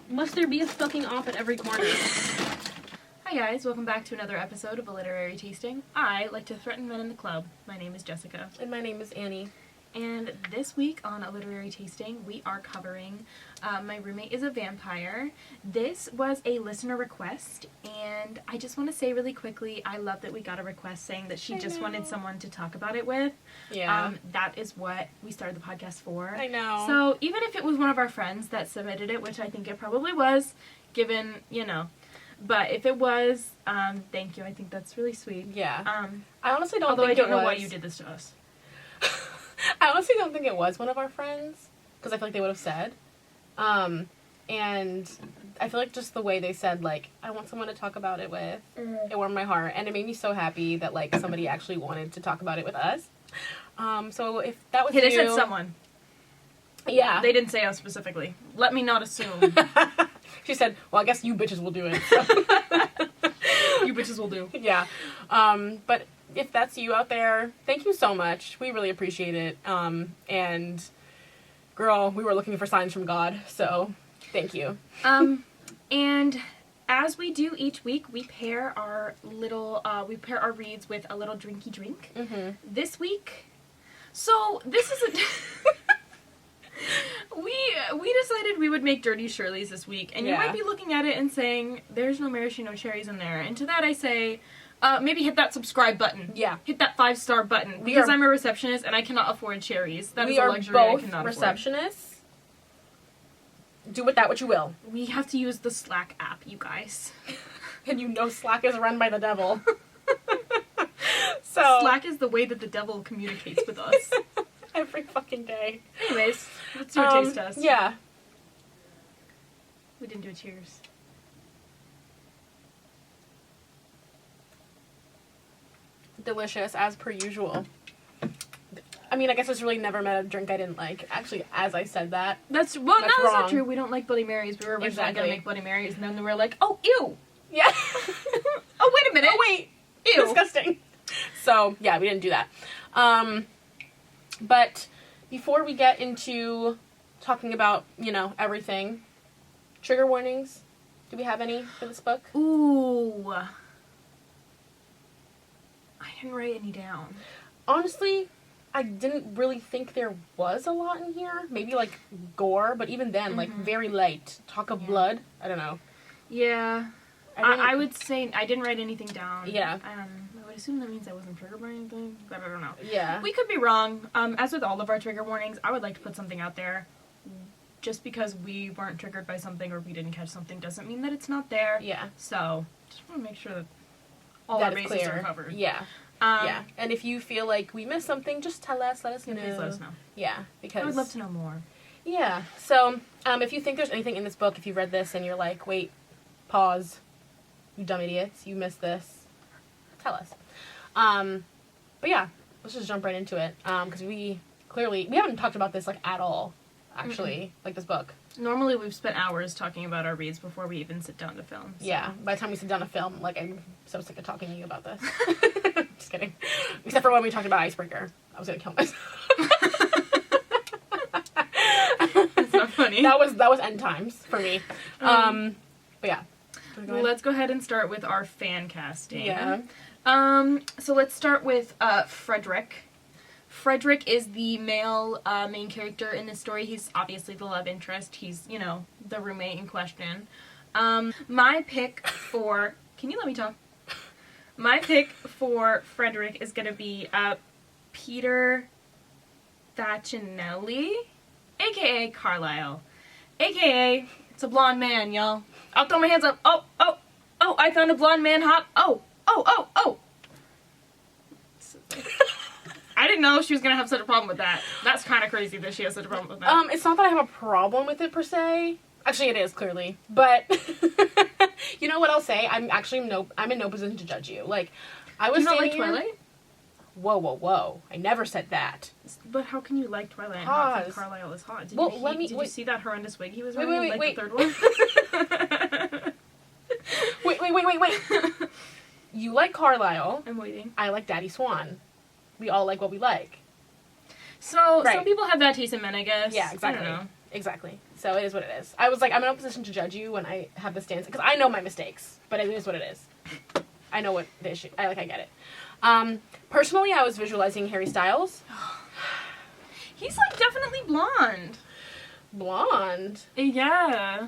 Must there be a fucking op at every corner? Hi guys, welcome back to another episode of A Literary Tasting. I like to threaten men in the club. My name is Jessica. And my name is Annie. And this week on A Literary Tasting, we are covering My Roommate is a Vampire. This was a listener request, and I just want to say really quickly, I love that we got a request saying that she just wanted someone to talk about it with. Yeah. That is what we started the podcast for. I know. So even if it was one of our friends that submitted it, which I think it probably was, given, you know, but if it was, thank you. I think that's really sweet. Yeah. I honestly don't although think I don't it know was. why you did this to us. I honestly don't think it was one of our friends, because I feel like they would have said. And I feel like just the way they said, like, I want someone to talk about it with, it warmed my heart, and it made me so happy that, like, somebody actually wanted to talk about it with us. So if that was They said someone. Yeah. They didn't say us specifically. Let me not assume. She said, well, I guess you bitches will do it. So. You bitches will do. Yeah. But if that's you out there, thank you so much. We really appreciate it. And girl, we were looking for signs from God, so thank you. And as we do each week, we pair our reads with a little drinky drink. Mm-hmm. This week, so this is a we decided we would make dirty Shirley's this week, and you might be looking at it and saying, "There's no maraschino cherries in there." And to that, I say, maybe hit that subscribe button. Yeah. Hit that 5-star button. Because I'm a receptionist and I cannot afford cherries. That is a luxury I cannot afford. We are both receptionists. Do with that what you will. We have to use the Slack app, you guys. And you know Slack is run by the devil. So Slack is the way that the devil communicates with us. Every fucking day. Anyways, let's do a taste test. Yeah. We didn't do a cheers. Delicious, as per usual. I mean, I guess it's really never met a drink I didn't like. Actually, as I said that. That's wrong. not true. We don't like Bloody Marys. We were originally going to make Bloody Marys, and then we were like, oh, ew! Yeah. Oh, wait a minute! Oh, wait! Ew! Disgusting. So, yeah, we didn't do that. But before we get into talking about, you know, everything, trigger warnings. Do we have any for this book? Ooh. I didn't write any down. Honestly, I didn't really think there was a lot in here. Maybe, like, gore, but even then, like, very light. Talk of blood. I don't know. Yeah. I would say I didn't write anything down. Yeah. I would assume that means I wasn't triggered by anything, but I don't know. Yeah. We could be wrong. As with all of our trigger warnings, I would like to put something out there. Just because we weren't triggered by something or we didn't catch something doesn't mean that it's not there. Yeah. So, just want to make sure that all that our bases are covered. Yeah. Yeah. And if you feel like we missed something, just tell us. Let us know. Please let us know. Yeah. Because I would love to know more. Yeah. So, if you think there's anything in this book, if you read this and you're like, wait, pause, you dumb idiots, you missed this, tell us. But yeah, let's just jump right into it. Because we haven't talked about this, like, at all, actually, like this book. Normally we've spent hours talking about our reads before we even sit down to film. So. Yeah, by the time we sit down to film, like, I'm so sick of talking to you about this. Just kidding. Except for when we talked about Icebreaker. I was gonna kill myself. That's not funny. That was end times for me. But yeah. Let's go ahead and start with our fan casting. Yeah. So let's start with Frederick. Frederick is the male main character in this story. He's obviously the love interest. He's, you know, the roommate in question. My pick for... Can you let me talk? My pick for Frederick is going to be Peter Facinelli, a.k.a. Carlisle. A.k.a. It's a blonde man, y'all. I'll throw my hands up. Oh, I found a blonde man hop. Oh. I didn't know she was going to have such a problem with that. That's kind of crazy that she has such a problem with that. It's not that I have a problem with it, per se. Actually, it is, clearly. But, you know what I'll say? I'm in no position to judge you. Like, I was you don't like here... Twilight? Whoa. I never said that. But how can you like Twilight and not think Carlisle is hot? Did you see that horrendous wig he was wearing? Wait. The third one? Wait. You like Carlisle. I'm waiting. I like Daddy Swan. We all like what we like. So, some people have bad taste in men, I guess. Yeah, exactly. I don't know. Exactly. So it is what it is. I was like, I'm in a position to judge you when I have the stance, because I know my mistakes, but it is what it is. I know what the issue. I get it. Personally, I was visualizing Harry Styles. He's like definitely blonde. Blonde. Yeah.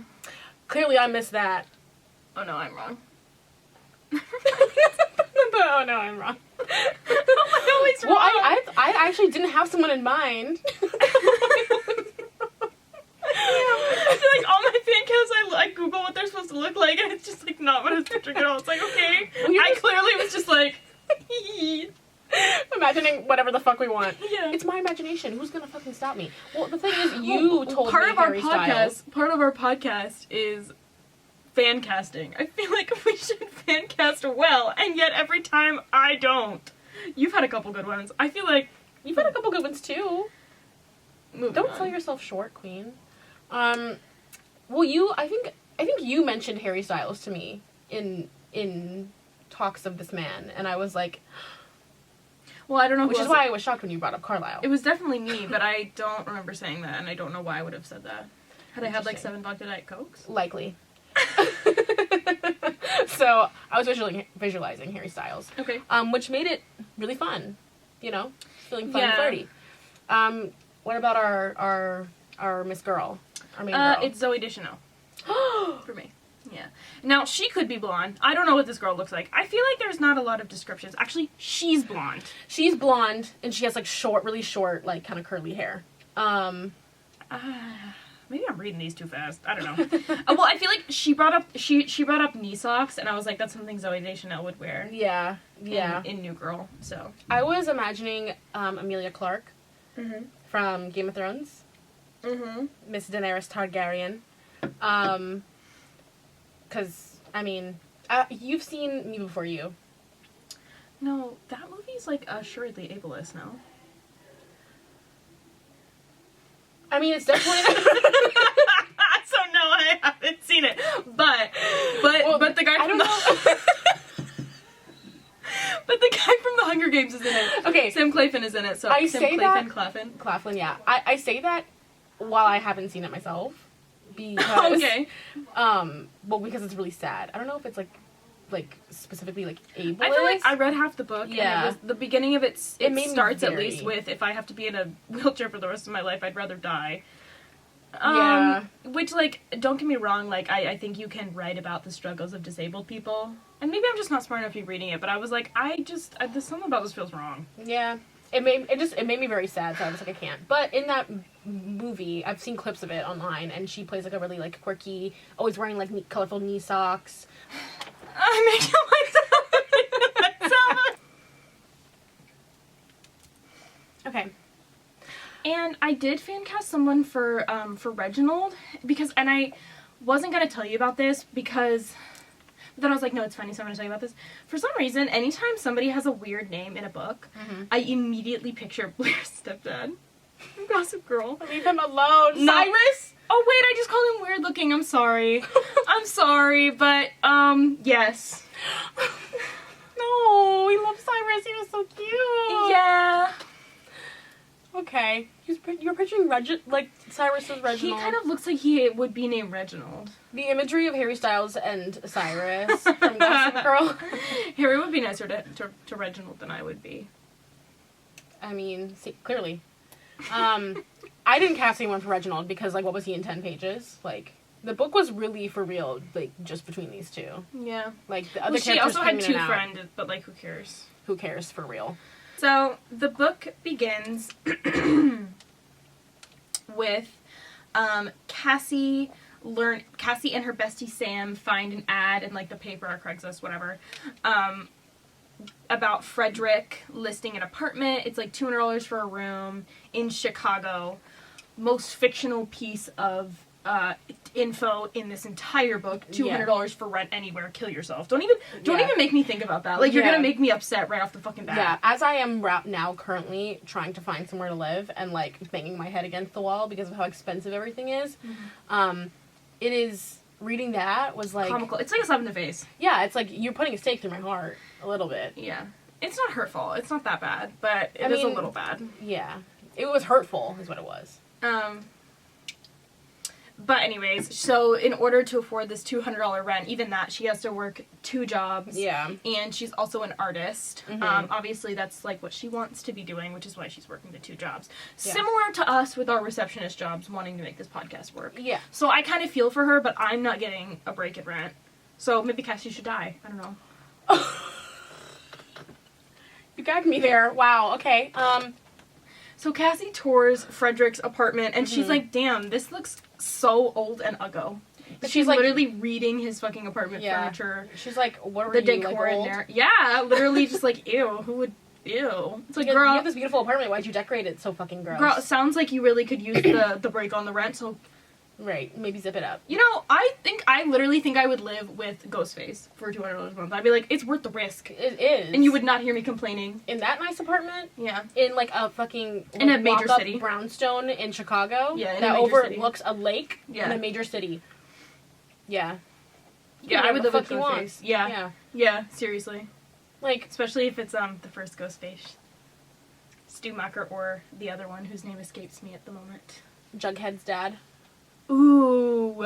Clearly, I missed that. Oh no, I'm wrong. Oh no, I'm wrong. I'm always wrong. Well, I actually didn't have someone in mind. I feel like all my fan casts, I Google what they're supposed to look like, and it's just like not what I was picturing at all. It's like, okay, I clearly was just like, imagining whatever the fuck we want. Yeah. It's my imagination. Who's gonna fucking stop me? Well, the thing is, you told part me of our Harry podcast. Styles. Part of our podcast is fan casting. I feel like we should fan cast well, and yet every time I don't. You've had a couple good ones. I feel like You've had a couple good ones too. Moving Don't on. sell yourself short, Queen. Well, I think you mentioned Harry Styles to me in talks of this man, and I was like, Well, I don't know. which is why I was shocked when you brought up Carlisle. It was definitely me, but I don't remember saying that, and I don't know why I would have said that. Had I had like Interesting. 7 vodka Diet Cokes? Likely. So I was visualizing Harry Styles, Okay. which made it really fun. You know, feeling fun and Yeah. flirty. What about our Miss Girl? Our main girl. It's Zoe Deschanel. For me. Yeah. Now, she could be blonde. I don't know what this girl looks like. I feel like there's not a lot of descriptions. Actually, she's blonde. She's blonde, and she has like really short, like kind of curly hair. Maybe I'm reading these too fast. I don't know. Well, I feel like she brought up knee socks, and I was like, that's something Zoe Deschanel would wear. Yeah. In New Girl. So. I was imagining Emilia Clarke Mhm. from Game of Thrones, Mhm. Miss Daenerys Targaryen. Because I mean, you've seen Me Before You. No, that movie's like assuredly ableist. No. I mean, it's definitely. So no, I haven't seen it. But the guy from the but the guy from the Hunger Games is in it. Okay. Sam Claflin is in it. So I Sam say that- Claflin. yeah. I say that while I haven't seen it myself. Because, Okay. well, because it's really sad. I don't know if it's like specifically like ableist. I feel like I read half the book. Yeah. And it was, the beginning of it It made me starts at very- least with, if I have to be in a wheelchair for the rest of my life, I'd rather die. Yeah. Which, like, don't get me wrong, like, I think you can write about the struggles of disabled people. And maybe I'm just not smart enough to be reading it, but I was like, there's something about this feels wrong. Yeah. It made me very sad, so I was like, I can't. But in that movie, I've seen clips of it online, and she plays like a really like quirky, always wearing like colorful knee socks. I'm making myself. Okay. And I did fan cast someone for Reginald because, and I wasn't gonna tell you about this because, but then I was like, no, it's funny, so I'm gonna tell you about this. For some reason, anytime somebody has a weird name in a book, I immediately picture Blair's stepdad, Gossip Girl. Leave him alone, No. Cyrus. Oh wait, I just called him weird looking. I'm sorry. I'm sorry, but yes. No, we love Cyrus. He was so cute. Yeah. Okay. You're picturing like Cyrus's Reginald. He kind of looks like he would be named Reginald. The imagery of Harry Styles and Cyrus from Gossip Girl. Harry would be nicer to Reginald than I would be. I mean, see, clearly. I didn't cast anyone for Reginald because, like, what was he in 10 pages? Like, the book was really for real, like, just between these two. Yeah. Like, the other Well, she characters also had came in two and out. friends, but, like, who cares? Who cares, for real? So, the book begins with Cassie and her bestie Sam find an ad in, like, the paper or Craigslist, whatever, about Frederick listing an apartment. It's, like, $200 for a room in Chicago. Most fictional piece of info in this entire book. $200 for rent anywhere. Kill yourself. Don't even make me think about that. Like, you're gonna make me upset right off the fucking bat. Yeah, as I am now currently trying to find somewhere to live and, like, banging my head against the wall because of how expensive everything is, it is, reading that was, like... comical. It's like a slap in the face. Yeah, it's like you're putting a stake through my heart a little bit. Yeah. It's not hurtful. It's not that bad, but it is a little bad. Yeah. It was hurtful, is what it was. But anyways, so in order to afford this $200 rent, even that, she has to work 2 jobs. Yeah. And she's also an artist. Mm-hmm. Obviously, that's like what she wants to be doing, which is why she's working the 2 jobs. Yeah. Similar to us with our receptionist jobs, wanting to make this podcast work. Yeah. So I kind of feel for her, but I'm not getting a break in rent. So maybe Cassie should die. I don't know. You gagged me there. Wow. Okay. So Cassie tours Frederick's apartment, and she's Mhm. like, damn, this looks so old and uggo. But She's she's, like- literally reading his fucking apartment Yeah. furniture. She's like, what are The you, decor like, in old? there. Yeah, literally just like, ew, who would, ew. It's like, You girl, have this beautiful apartment. Why'd you decorate it so fucking gross? girl, it sounds like you really could use the break on the rent, so, Right. Maybe zip it up. you know, I literally think I would live with Ghostface for $200 a month. I'd be like, it's worth the risk. It is. And you would not hear me complaining. In that nice apartment, Yeah. in like a fucking In a like, major walk-up city. brownstone in Chicago, Yeah, in a that major city. overlooks a lake Yeah. in a major city. Yeah. Yeah, I would live with Fuck you want. Ghostface. Yeah. Yeah. Yeah, seriously. Like, Especially if it's the first Ghostface. Stumacher or the other one whose name escapes me at the moment. Jughead's dad. Ooh.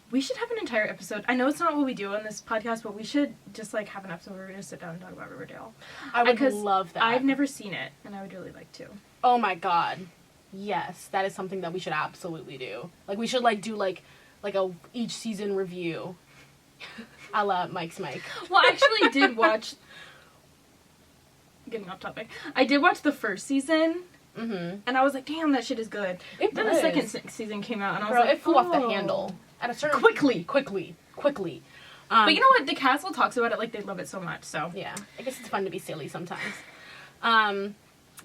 We should have an entire episode. I know it's not what we do on this podcast, but we should just like have an episode where we just sit down and talk about Riverdale. I would 'Cause love that. I've never seen it, and I would really like to. Oh my god. Yes, that is something that we should absolutely do. Like, we should like do like a each season review. A la Mike's Mike. Well, I actually did watch. Getting off topic. I did watch the first season, Mm-hmm. and I was like, "Damn, that shit is good." It Then was. the second season came out, and I was Girl, like, it flew off the "Oh." handle. At a certain Quickly. quickly. But you know what? The castle talks about it like they love it so much. So Yeah, I guess it's fun to be silly sometimes.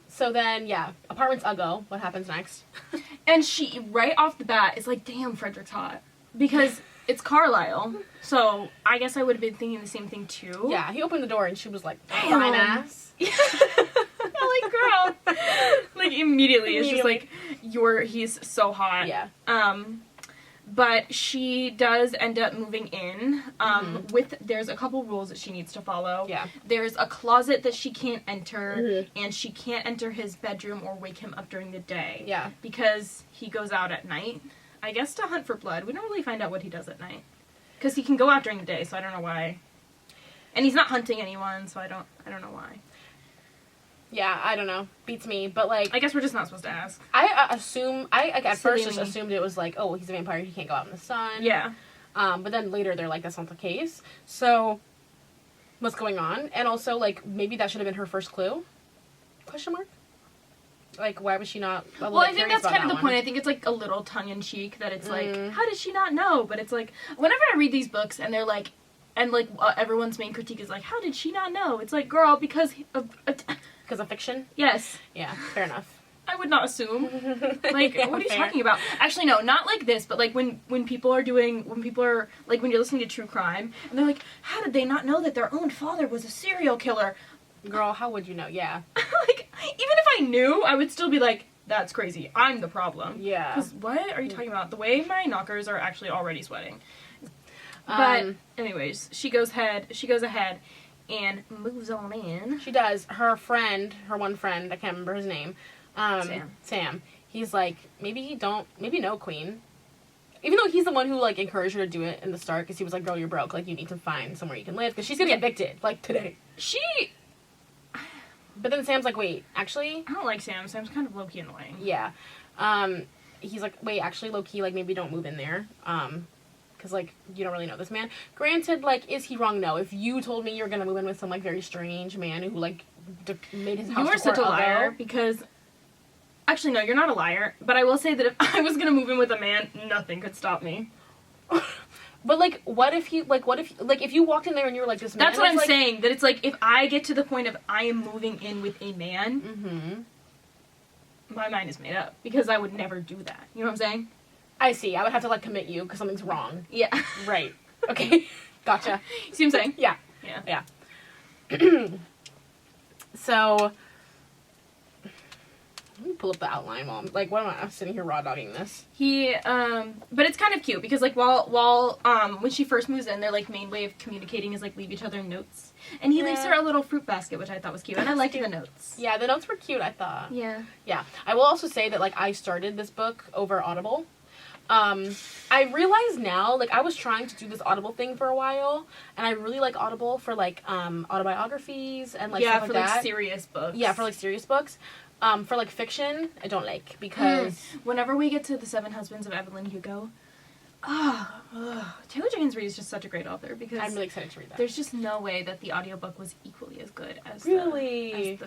So then, yeah, apartment's uggo. What happens next? And she, right off the bat, is like, damn, Frederick's hot. Because it's Carlisle. So I guess I would have been thinking the same thing, too. Yeah, he opened the door and she was like, Damn. fine ass. Like, girl. Like, immediately. It's just like, he's so hot. Yeah. But she does end up moving in. There's a couple rules that she needs to follow. Yeah. There's a closet that she can't enter, Mhm. and she can't enter his bedroom or wake him up during the day. Yeah. Because he goes out at night, I guess to hunt for blood. We don't really find out what he does at night. Because he can go out during the day, so I don't know why. And he's not hunting anyone, so I don't know why. Yeah, I don't know. Beats me. But, like, I guess we're just not supposed to ask. I at first just Silly. assumed it was like, oh, he's a vampire, he can't go out in the sun. Yeah. But then later they're like, that's not the case. So, what's going on? And also, like, maybe that should have been her first clue? Question mark? Like, why was she not a little Well, bit I think curious that's kind about of the that point. one? I think it's like a little tongue-in-cheek that it's like, Mm. how did she not know? But it's like, whenever I read these books and they're like, everyone's main critique is like, how did she not know? It's like, girl, because of Because of fiction? yes. Yeah, fair enough. I would not assume. Like, Yeah, what are you fair. talking about? Actually, no, not like this, but like when people are like when you're listening to true crime and they're like, how did they not know that their own father was a serial killer? Girl, how would you know? Yeah. Like, even if I knew, I would still be like, that's crazy. I'm the problem. Yeah. Because what are you talking about? The way my knockers are actually already sweating. But anyways, she goes ahead and moves on in. She does. Her one friend, I can't remember his name. Sam. He's like, maybe no, queen. Even though he's the one who, like, encouraged her to do it in the start, because he was like, girl, you're broke. Like, you need to find somewhere you can live, because she's gonna get evicted, like, today. But then Sam's like, wait, actually? I don't like Sam. Sam's kind of low-key annoying. Yeah. He's like, wait, actually, low-key, like, maybe don't move in there. Because, like, you don't really know this man. Granted, like, is he wrong? No. If you told me you were gonna move in with some, like, very strange man who, like, made his house You are such a liar, because... Actually, no, you're not a liar. But I will say that if I was gonna move in with a man, nothing could stop me. But, like, if you walked in there and you were like, this man... That's what I'm like, saying. That it's like, if I get to the point of I am moving in with a man, Mm-hmm. my mind is made up. Because I would never do that. You know what I'm saying? I see. I would have to, like, commit you because something's wrong. Yeah. Right. Okay. Gotcha. See what I'm saying? Yeah. Yeah. So... Let me pull up the outline while I'm sitting here raw dogging this. But it's kind of cute because, like, while when she first moves in, their, like, main way of communicating is, like, leave each other notes. And he leaves her a little fruit basket, which I thought was cute. And I liked the notes. Yeah, the notes were cute, I thought. Yeah. Yeah. I will also say that, like, I started this book over Audible. I realize now, like, I was trying to do this Audible thing for a while, and I really like Audible for, like, autobiographies and, like, stuff like that. like, serious books. Yeah, for, like, serious books. For, like, fiction, I don't like, because... Whenever we get to The Seven Husbands of Evelyn Hugo, Taylor Jenkins Reid is just such a great author, because... I'm really excited to read that. There's just no way that the audiobook was equally as good as Really?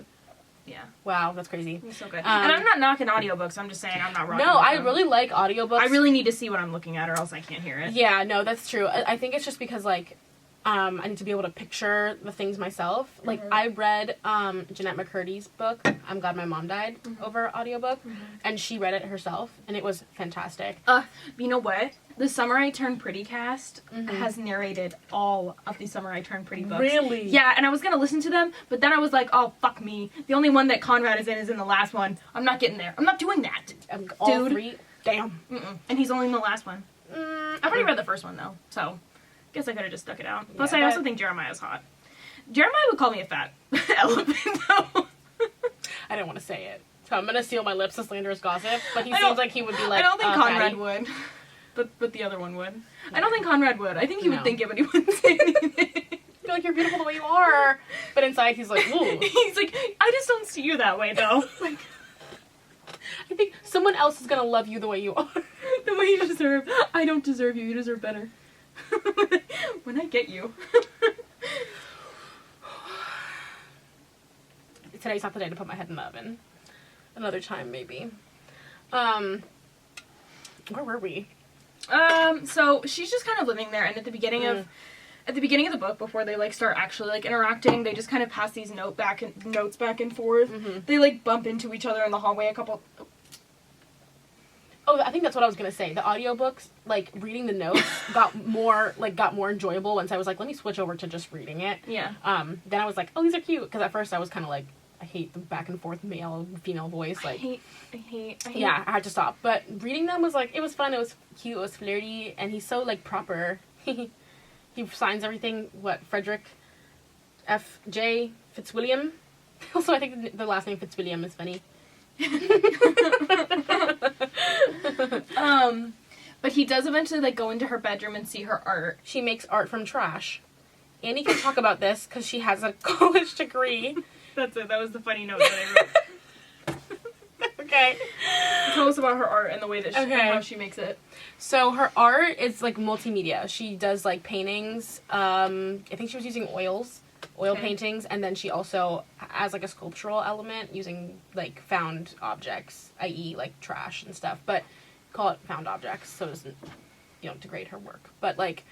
Yeah. Wow, that's crazy. It's so good. And I'm not knocking audiobooks, I'm just saying I'm not rocking No, with I them. really like audiobooks. I really need to see what I'm looking at, or else I can't hear it. Yeah, no, that's true. I think it's just because, like, I need to be able to picture the things myself. Like, I read Jeanette McCurdy's book, I'm Glad My Mom Died, over audiobook, and she read it herself, and it was fantastic. You know what? The Summer I Turned Pretty cast has narrated all of the Summer I Turned Pretty books. Really? Yeah, and I was gonna listen to them, but then I was like, oh, fuck me. The only one that Conrad is in the last one. I'm not getting there. I'm not doing that. All three? Damn. And he's only in the last one. I've already read the first one, though, so... Guess I could have just stuck it out. Plus, Yeah, I also think Jeremiah's hot. Jeremiah would call me a fat elephant, though. I didn't want to say it. So I'm going to seal my lips to slanderous gossip, but he seems like he would be like, I don't think Conrad fatty. would. But the other one would. I don't think Conrad would. I think he would No. think it, but he wouldn't say anything. You're like, you're beautiful the way you are. But inside, he's like, ooh. He's like, I just don't see you that way, though. Like, I think someone else is going to love you the way you are. the way you deserve. I don't deserve you. You deserve better. When I get you. Today's not the day to put my head in the oven. Another time, maybe. Where were we? So she's just kind of living there, and at the beginning of the book, before they like start actually like interacting, they just kind of pass these notes back and forth. They like bump into each other in the hallway a couple. Oh, I think that's what I was gonna say. The audiobooks, like, reading the notes got more enjoyable once I was like, let me switch over to just reading it. Yeah. Then I was like, oh, these are cute. Because at first I was kind of like, I hate the back and forth male, female voice. Like, I hate. Yeah, I had to stop. But reading them was like, it was fun, it was cute, it was flirty, and he's so, like, proper. He signs everything, Frederick F.J. Fitzwilliam. Also, I think the last name Fitzwilliam is funny. But he does eventually like go into her bedroom and see her art. She makes art from trash. Annie can talk about this because she has a college degree. That's it. That was the funny note that I wrote. Okay. Tell us about her art and the way that how she makes it. So her art is like multimedia. She does like paintings. I think she was using oil paintings, and then she also has like a sculptural element using like found objects, i.e. like trash and stuff. But call it found objects so it doesn't, degrade her work. But like,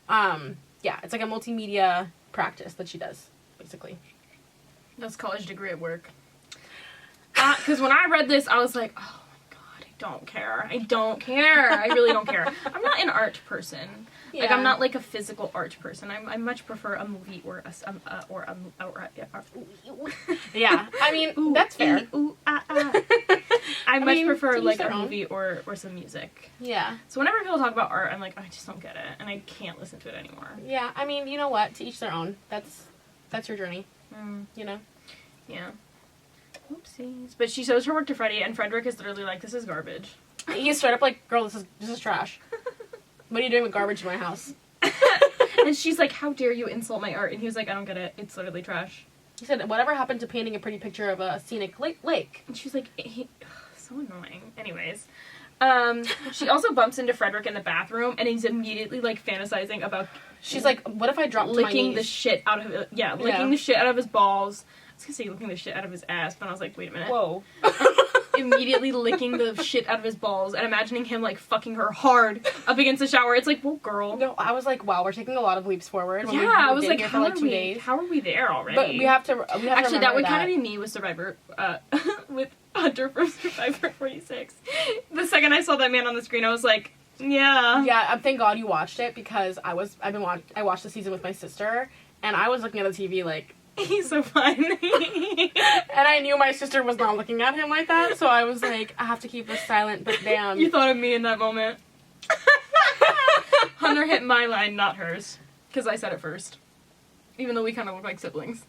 yeah, it's like a multimedia practice that she does, basically. That's college degree at work. Because when I read this, I was like, oh my god, I don't care. I really don't care. I'm not an art person. Yeah. Like, I'm not like a physical art person. I much prefer a movie or yeah, I mean, that's fair. I much prefer like a movie or some music. Yeah. So whenever people talk about art, I'm like, I just don't get it, and I can't listen to it anymore. Yeah, I mean, you know what? To each their own. That's your journey. You know? Yeah. Oopsies. But she shows her work to Freddie, and Frederick is literally like, this is garbage. He's straight up like, girl, this is trash. What are you doing with garbage in my house? And she's like, how dare you insult my art? And he was like, I don't get it. It's literally trash. He said, whatever happened to painting a pretty picture of a scenic lake? And she's like, so annoying. Anyways. She also bumps into Frederick in the bathroom, and he's immediately like fantasizing about... She's like, what if I dropped licking my the shit out of it? Yeah, licking the shit out of his balls. I was gonna say licking the shit out of his ass, but I was like, wait a minute. Whoa. Immediately licking the shit out of his balls and imagining him like fucking her hard up against the shower. It's like, well, girl. No, I was like, wow, we're taking a lot of leaps forward. Yeah, I was like, how are 2 days. How are we there already? But we have to actually, that would kind of be me with Survivor, with Hunter from Survivor 46. The second I saw that man on the screen, I was like, yeah. Yeah, thank God you watched it, because I watched the season with my sister, and I was looking at the TV like, he's so fun. And I knew my sister was not looking at him like that, so I was like, I have to keep this silent, but damn. You thought of me in that moment. Hunter hit my line, not hers. Because I said it first. Even though we kind of look like siblings.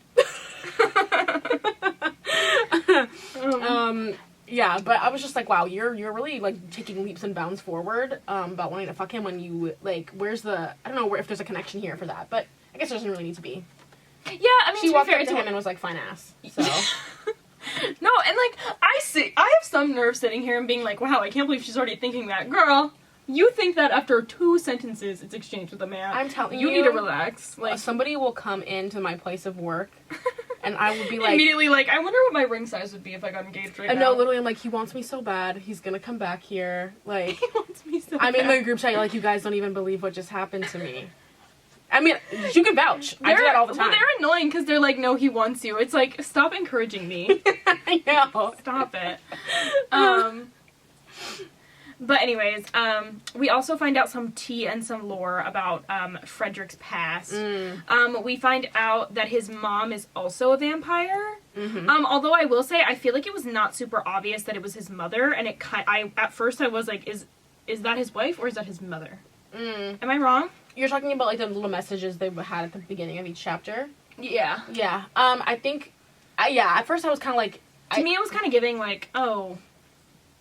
Yeah, but I was just like, wow, you're really, like, taking leaps and bounds forward, about wanting to fuck him when you, like, where's the, I don't know if there's a connection here for that, but I guess there doesn't really need to be. Yeah, I mean, She to be walked fair, up to him and was like, fine ass, so. No, and, like, I have some nerve sitting here and being like, wow, I can't believe she's already thinking that. Girl, you think that after 2 sentences it's exchanged with a man. I'm telling you. You need to relax. Like, somebody will come into my place of work, and I will be like... immediately like, I wonder what my ring size would be if I got engaged right now. No, literally, I'm like, he wants me so bad, he's gonna come back here, like... He wants me so I'm bad. in the group chat, like, you guys don't even believe what just happened to me. I mean, you can vouch. I do that all the time. Well, they're annoying because they're like, no, he wants you. It's like, stop encouraging me. I know. Stop it. But anyways, we also find out some tea and some lore about Frederick's past. We find out that his mom is also a vampire. Mm-hmm. Although I will say, I feel like it was not super obvious that it was his mother, and at first I was like, is that his wife or is that his mother? Am I wrong? You're talking about, like, the little messages they had at the beginning of each chapter? Yeah. Yeah. I think... at first I was kind of like... To me, it was kind of giving, like, oh...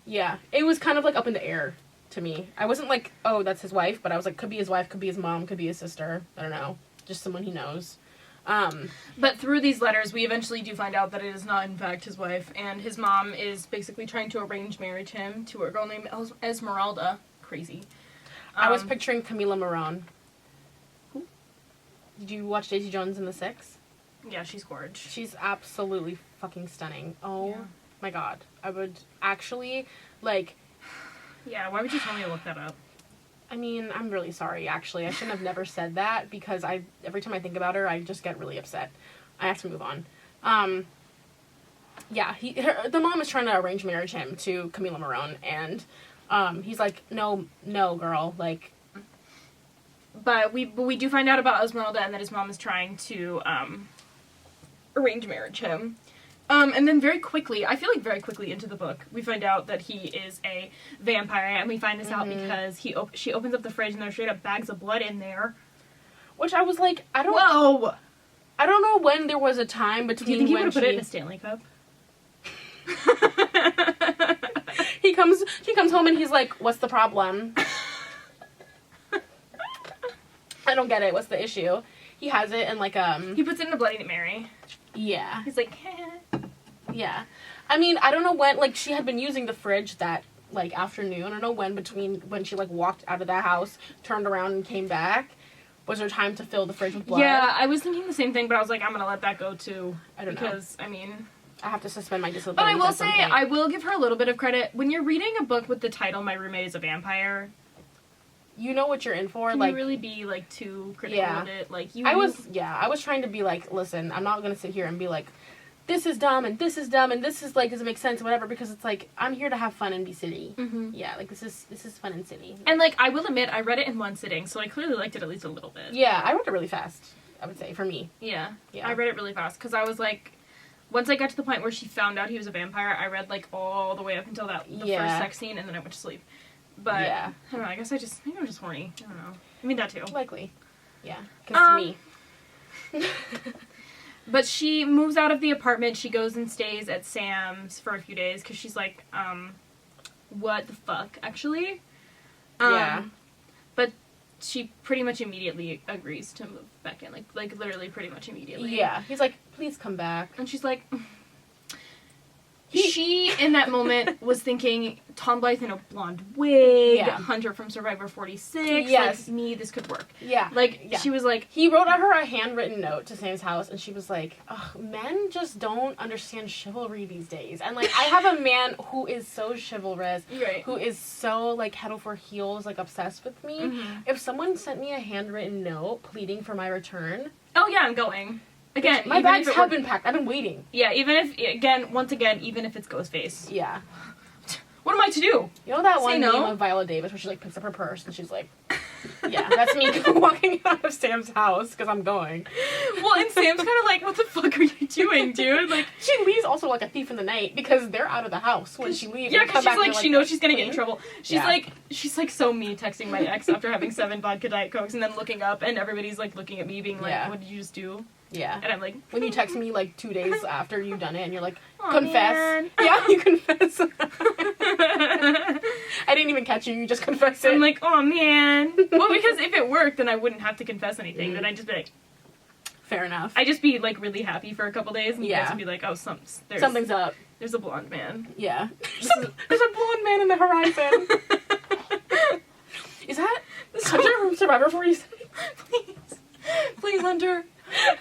Yeah. It was kind of, like, up in the air to me. I wasn't like, oh, that's his wife, but I was like, could be his wife, could be his mom, could be his sister. I don't know. Just someone he knows. But through these letters, we eventually do find out that it is not, in fact, his wife, and his mom is basically trying to arrange marriage him to a girl named Esmeralda. Crazy. I was picturing Camila Morone. Who? Did you watch Daisy Jones and the Six? Yeah, she's gorgeous. She's absolutely fucking stunning. Oh Yeah. my god. I would actually, like... Yeah, why would you tell me to look that up? I mean, I'm really sorry, actually. I shouldn't have never said that, because every time I think about her, I just get really upset. I have to move on. The mom is trying to arrange marriage him to Camila Morone, and he's like, no, girl, like... But we do find out about Esmeralda and that his mom is trying to arrange marriage him. And then very quickly, I feel like very quickly into the book, we find out that he is a vampire, and we find this out because she opens up the fridge and there's straight up bags of blood in there. Which I was like, Whoa! I don't know when there was a time between Do you think he when would have put it in a Stanley cup? He comes home and he's like, what's the problem? I don't get it. What's the issue? He has it in like He puts it in a Bloody Mary. Yeah. He's like, Yeah. I mean, I don't know when, like, she had been using the fridge that, like, afternoon. I don't know when she, like, walked out of the house, turned around and came back. Was there time to fill the fridge with blood? Yeah, I was thinking the same thing, but I was like, I'm gonna let that go too. I don't know. Because, I mean... I have to suspend my disbelief. But I will say, I will give her a little bit of credit. When you're reading a book with the title, My Roommate is a Vampire... You know what you're in for. Can like, you really be, like, too critical of it? Like, I was trying to be like, listen, I'm not gonna sit here and be like, this is dumb, and this is dumb, and this is, like, doesn't make sense, whatever, because it's like, I'm here to have fun and be silly. Mm-hmm. Yeah, like, this is fun and silly. And, like, I will admit, I read it in one sitting, so I clearly liked it at least a little bit. Yeah, I read it really fast, I would say, for me. Yeah. Yeah. I read it really fast, because I was, like, once I got to the point where she found out he was a vampire, I read, like, all the way up until the first sex scene, and then I went to sleep. But, yeah. I don't know, I guess maybe I'm just horny. I don't know. I mean, that too. Likely. Yeah, because me. But she moves out of the apartment, she goes and stays at Sam's for a few days, because she's like, what the fuck, actually? Yeah. But she pretty much immediately agrees to move back in, like literally pretty much immediately. Yeah, he's like, please come back. And she's like... She, in that moment, was thinking, Tom Blythe in a blonde wig, Hunter from Survivor 46, yes. like, me, this could work. Yeah. She was like... He wrote her a handwritten note to Sam's house, and she was like, ugh, men just don't understand chivalry these days. And, like, I have a man who is so chivalrous, right. who is so, like, head over heels, like, obsessed with me. Mm-hmm. If someone sent me a handwritten note pleading for my return... Oh, yeah, I'm going. Again, my bags have been packed. I've been waiting. Yeah, even if it's Ghostface. Yeah. What am I to do? You know that one meme of Viola Davis where she, like, picks up her purse and she's like... Yeah, that's me walking out of Sam's house because I'm going. Well, and Sam's kind of like, what the fuck are you doing, dude? Like, she leaves also like a thief in the night because they're out of the house when she leaves. Yeah, because she's like, she knows she's gonna get in trouble. She's like so me texting my ex after having 7 vodka Diet Cokes and then looking up and everybody's like looking at me being like, what did you just do? Yeah. And I'm like... When you text me, like, 2 days after you've done it, and you're like, Aw, confess. man. Yeah, you confess. I didn't even catch you. You just confessed it. I'm like, oh, man. Well, because if it worked, then I wouldn't have to confess anything. Then I'd just be like... Fair enough. I'd just be, like, really happy for a couple days, and you guys would be like, oh, something's up. There's a blonde man. Yeah. There's a blonde man in the horizon. Is that Hunter from Survivor 47? Please. Please, Hunter.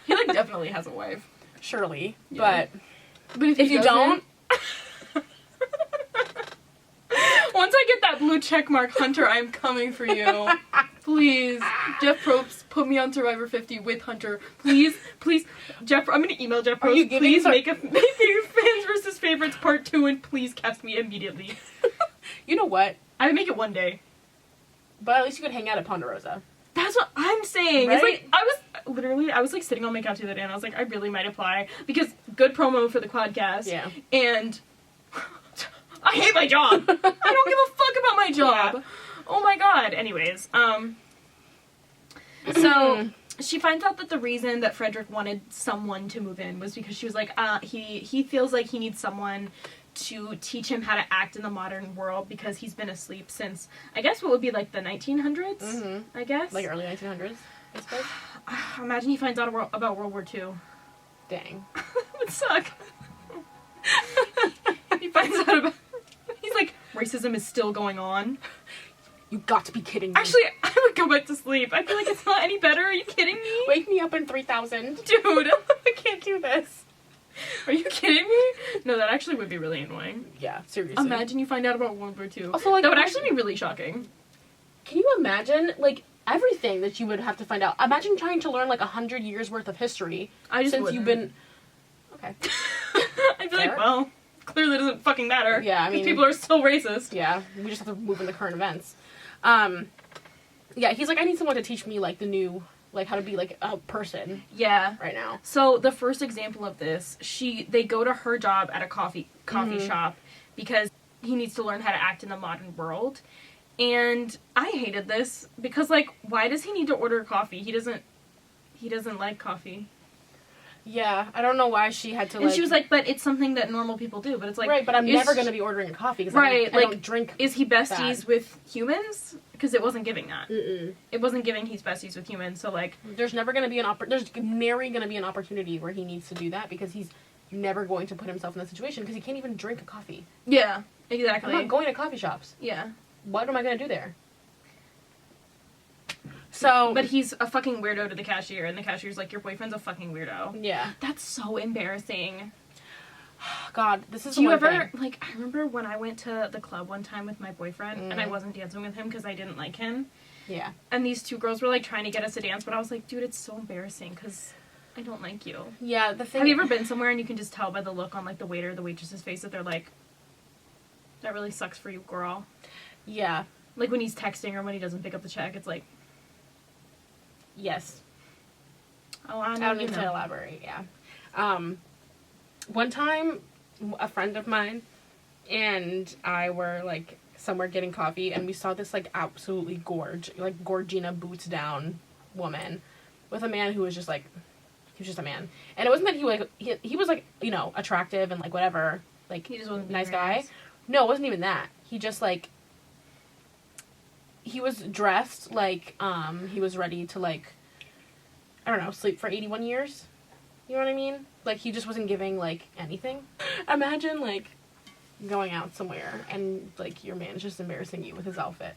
He, like, definitely has a wife. Surely. Yeah. But if you don't... Once I get that blue check mark, Hunter, I'm coming for you. Please. Jeff Probst, put me on Survivor 50 with Hunter. Please, please. Jeff, I'm gonna email Jeff Probst. Please make fans versus favorites part 2 and please cast me immediately. You know what? I would make it one day. But at least you could hang out at Ponderosa. That's what I'm saying. Right? It's like, I was like sitting on my couch the other day and I was like, I really might apply because good promo for the Quadcast. Yeah. And I hate my job. I don't give a fuck about my job. Yeah. Oh my god. Anyways, so she finds out that the reason that Frederick wanted someone to move in was because she was like, he feels like he needs someone to teach him how to act in the modern world because he's been asleep since, I guess what would be like the 1900s, I guess? Like early 1900s, I suppose? Imagine he finds out about World War II. Dang. That would suck. He finds out about... He's like, racism is still going on. You got to be kidding me. Actually, I would go back to sleep. I feel like it's not any better. Are you kidding me? Wake me up in 3000. Dude, I can't do this. Are you kidding me? No, that actually would be really annoying. Yeah, seriously. Imagine you find out about World War II. Also, like, that would actually be really shocking. Can you imagine, like, everything that you would have to find out? Imagine trying to learn, like, 100 years worth of history. You've been... Okay. I'd be like, well, clearly doesn't fucking matter. Yeah, I mean... People are still racist. Yeah, we just have to move in the current events. Yeah, he's like, I need someone to teach me, like, the new... like, how to be, like, a person. Yeah. Right now. So, the first example of this, they go to her job at a coffee shop because he needs to learn how to act in the modern world. And I hated this because, like, why does he need to order coffee? He doesn't like coffee. Yeah, I don't know why she had to, and she was like, but it's something that normal people do. But it's like... Right, but I'm never going to be ordering a coffee because I don't drink Is he besties with humans? Because it wasn't giving that. Mm-mm. It wasn't giving he's besties with humans, so, like... There's never going to be there's nary going to be an opportunity where he needs to do that because he's never going to put himself in that situation because he can't even drink a coffee. Yeah, exactly. I'm not going to coffee shops. Yeah. What am I going to do there? So... But he's a fucking weirdo to the cashier, and the cashier's like, your boyfriend's a fucking weirdo. Yeah. That's so embarrassing. God, this is Do you one ever, thing. like, I remember when I went to the club one time with my boyfriend, and I wasn't dancing with him because I didn't like him. Yeah. And these two girls were, like, trying to get us to dance, but I was like, dude, it's so embarrassing because I don't like you. Yeah, the thing... Have you ever been somewhere and you can just tell by the look on, like, the waiter or the waitress's face that they're like, that really sucks for you, girl? Yeah. Like, when he's texting or when he doesn't pick up the check, it's like... Yes. Oh, I I don't need to elaborate, yeah. One time, a friend of mine and I were, like, somewhere getting coffee, and we saw this, like, absolutely Gorgina boots down woman with a man who was just, like, he was just a man. And it wasn't that he was, like, you know, attractive and, like, whatever, like, he just wasn't nice guy. Nice. No, it wasn't even that. He just, like, he was dressed like, he was ready to, like, I don't know, sleep for 81 years. You know what I mean? Like, he just wasn't giving, like, anything. Imagine, like, going out somewhere and, like, your man's just embarrassing you with his outfit.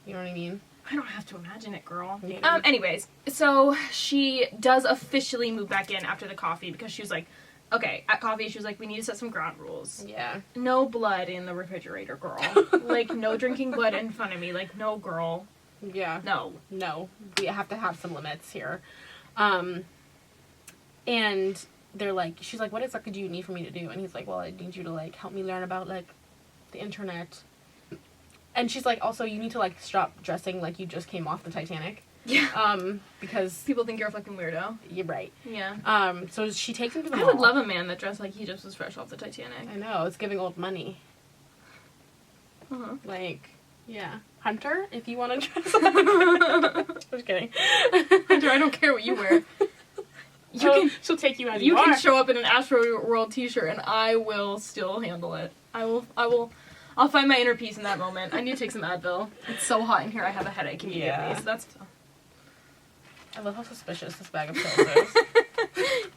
You know what I mean? I don't have to imagine it, girl. Yeah. Anyways, so she does officially move back in after the coffee because she was like, okay, at coffee, she was like, we need to set some ground rules. Yeah. No blood in the refrigerator, girl. Like, no drinking blood in front of me. Like, no, girl. Yeah. No. No. We have to have some limits here. And they're like, she's like, what exactly do you need for me to do? And he's like, well, I need you to, like, help me learn about, like, the internet. And she's like, also, you need to, like, stop dressing like you just came off the Titanic. Yeah. Because... people think you're a fucking weirdo. You're right. Yeah. So she takes him to the mall. I would love a man that dressed like he just was fresh off the Titanic. I know, it's giving old money. Uh-huh. Like, yeah. Hunter, if you want to dress I'm just kidding. Hunter, I don't care what you wear. She'll you as You you are. can show up in an Astro World t-shirt and I will still handle it. I'll find my inner peace in that moment. I need to take some Advil. It's so hot in here, I have a headache immediately, so that's... I love how suspicious this bag of pills is.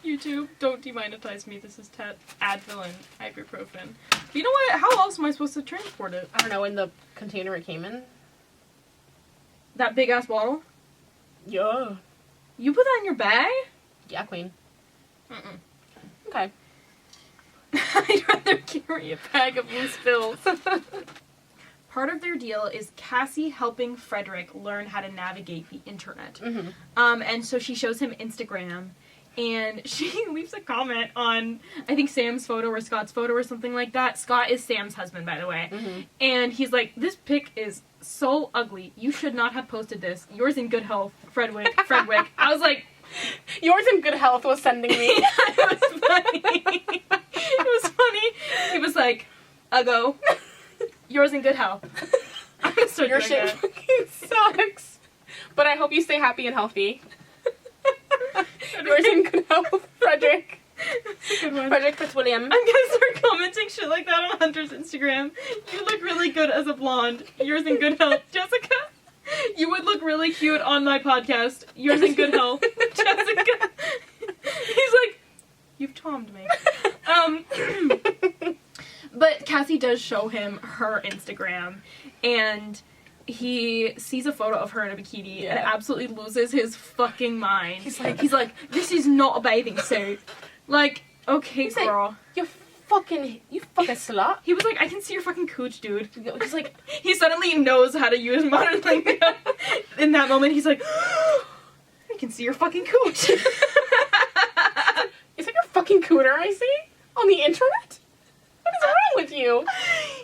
YouTube, don't demonetize me. This is Advil and ibuprofen. You know what? How else am I supposed to transport it? I don't know, in the container it came in? That big-ass bottle? Yeah. You put that in your bag? Yeah, queen. Mm-mm. Okay. I'd rather carry a bag of loose pills. Part of their deal is Cassie helping Frederick learn how to navigate the internet. Mm-hmm. And so she shows him Instagram, and she leaves a comment on, I think, Sam's photo or Scott's photo or something like that. Scott is Sam's husband, by the way. Mm-hmm. And he's like, this pic is so ugly. You should not have posted this. Yours in good health, Fredwick. I was like... Yours in good health was sending me. It was funny. It was funny. He was like, Uggo. Yours in good health. I'm gonna start Your doing shit that. fucking sucks. But I hope you stay happy and healthy. Yours in good health, Frederick. Good one. Frederick Fitzwilliam. I'm gonna start commenting shit like that on Hunter's Instagram. You look really good as a blonde. Yours in good health, Jessica. You would look really cute on my podcast. Yours in good health, Jessica. He's like, you've charmed me. But Cassie does show him her Instagram, and he sees a photo of her in a bikini and absolutely loses his fucking mind. He's like, this is not a bathing suit. Like, okay, He's girl. like, you fucking slut. He was like, I can see your fucking cooch, dude. He's like, He suddenly knows how to use modern language. In that moment, he's like, I can see your fucking cooch. is that your fucking cooter I see on the internet? What is wrong with you?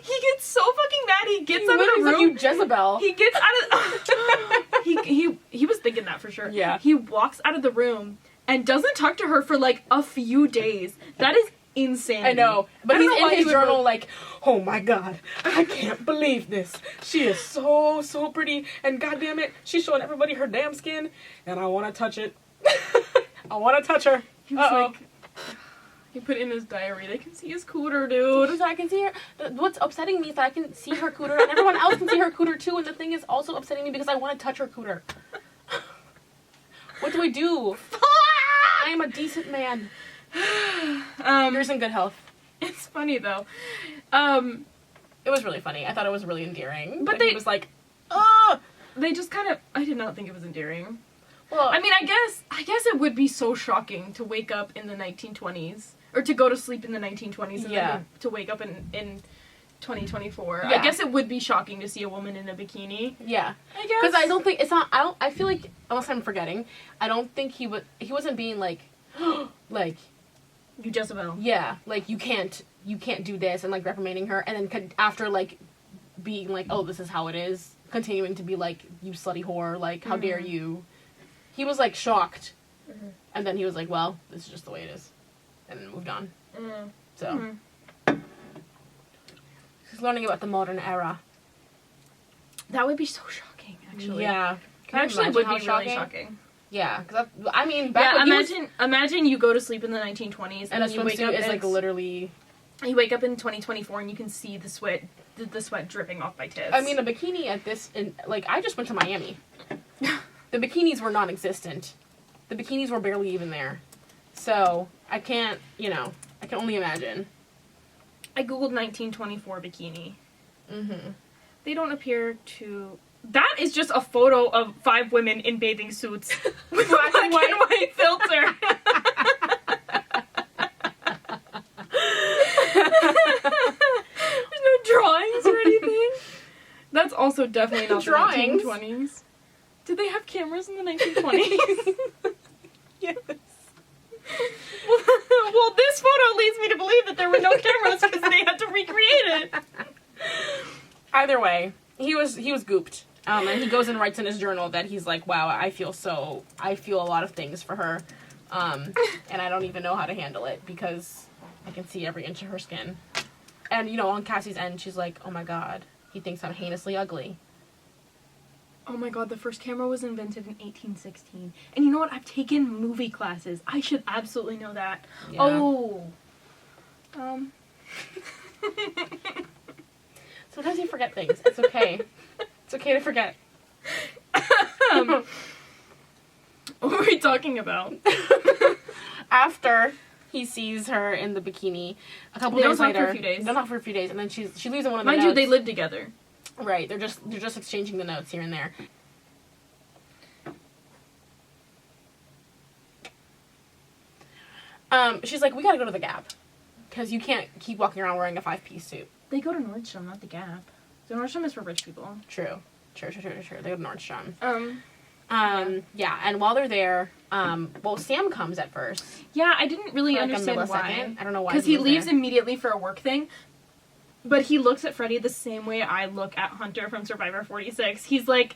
He gets so fucking mad. He gets out of the Literally room. like you Jezebel. He gets out of he was thinking that for sure. Yeah. He walks out of the room and doesn't talk to her for like a few days. That is insane. I know. But he's in his journal would... like, oh my god, I can't believe this. She is so pretty, and goddamn it, she's showing everybody her damn skin, and I want to touch it. I want to touch her. He was like, he put in his diary, they can see his cooter, dude. So I can see her. What's upsetting me is that I can see her cooter, and everyone else can see her cooter too, and the thing is also upsetting me because I want to touch her cooter. What do I do? I am a decent man. Yours in good health. It's funny though. It was really funny. I thought it was really endearing. But he was like, oh! They just kind of, I did not think it was endearing. Well, I mean, I guess it would be so shocking to wake up in the 1920s, or to go to sleep in the 1920s, and then to wake up in 2024. Yeah. I guess it would be shocking to see a woman in a bikini. yeah. I guess. Because I don't think, I feel like, unless I'm forgetting, I don't think he wasn't being like, like, You Jezebel. yeah, like, you can't do this, and, like, reprimanding her, and then after, like, being like, oh, this is how it is, continuing to be like, you slutty whore, like, how dare you. He was, like, shocked. Mm-hmm. And then he was like, well, this is just the way it is. And then moved on. Mm. So. Mm-hmm. He's learning about the modern era. That would be so shocking, actually. Yeah. That actually would be really shocking. Yeah. Cause I mean, back when imagine you go to sleep in the 1920s and a you wake up swimsuit is, like, literally... You wake up in 2024 and you can see the sweat dripping off my tits. I mean, a bikini at this... like, I just went to Miami. The bikinis were non-existent. The bikinis were barely even there. So, I can't, I can only imagine. I googled 1924 bikini. Mm-hmm. They don't appear to... That is just a photo of 5 women in bathing suits with a black and white filter. There's no drawings or anything. That's also definitely not Drawings? the 1920s. Did they have cameras in the 1920s? Yes. Well, this photo leads me to believe that there were no cameras because they had to recreate it. Either way, he was gooped. And he goes and writes in his journal that he's like, wow, I feel a lot of things for her. And I don't even know how to handle it because I can see every inch of her skin. And, on Cassie's end, she's like, oh my god, he thinks I'm heinously ugly. Oh my god, the first camera was invented in 1816. And you know what? I've taken movie classes. I should absolutely know that. Yeah. Oh. Sometimes you forget things. It's okay. It's okay to forget. What were we talking about? After he sees her in the bikini, a couple They days don't talk later, for a few days. they don't talk for a few days, and then she leaves in one of the Mind notes. you, they live together. Right, they're just exchanging the notes here and there. She's like, we gotta go to the Gap, because you can't keep walking around wearing a 5-piece suit. They go to Nordstrom, not the Gap. So Nordstrom is for rich people. True. They go to Nordstrom. Yeah, and while they're there, well, Sam comes at first. Yeah, I didn't really For like understand a why. millisecond. I don't know why. Because he was leaves there. immediately for a work thing. But he looks at Freddy the same way I look at Hunter from Survivor 46. He's like,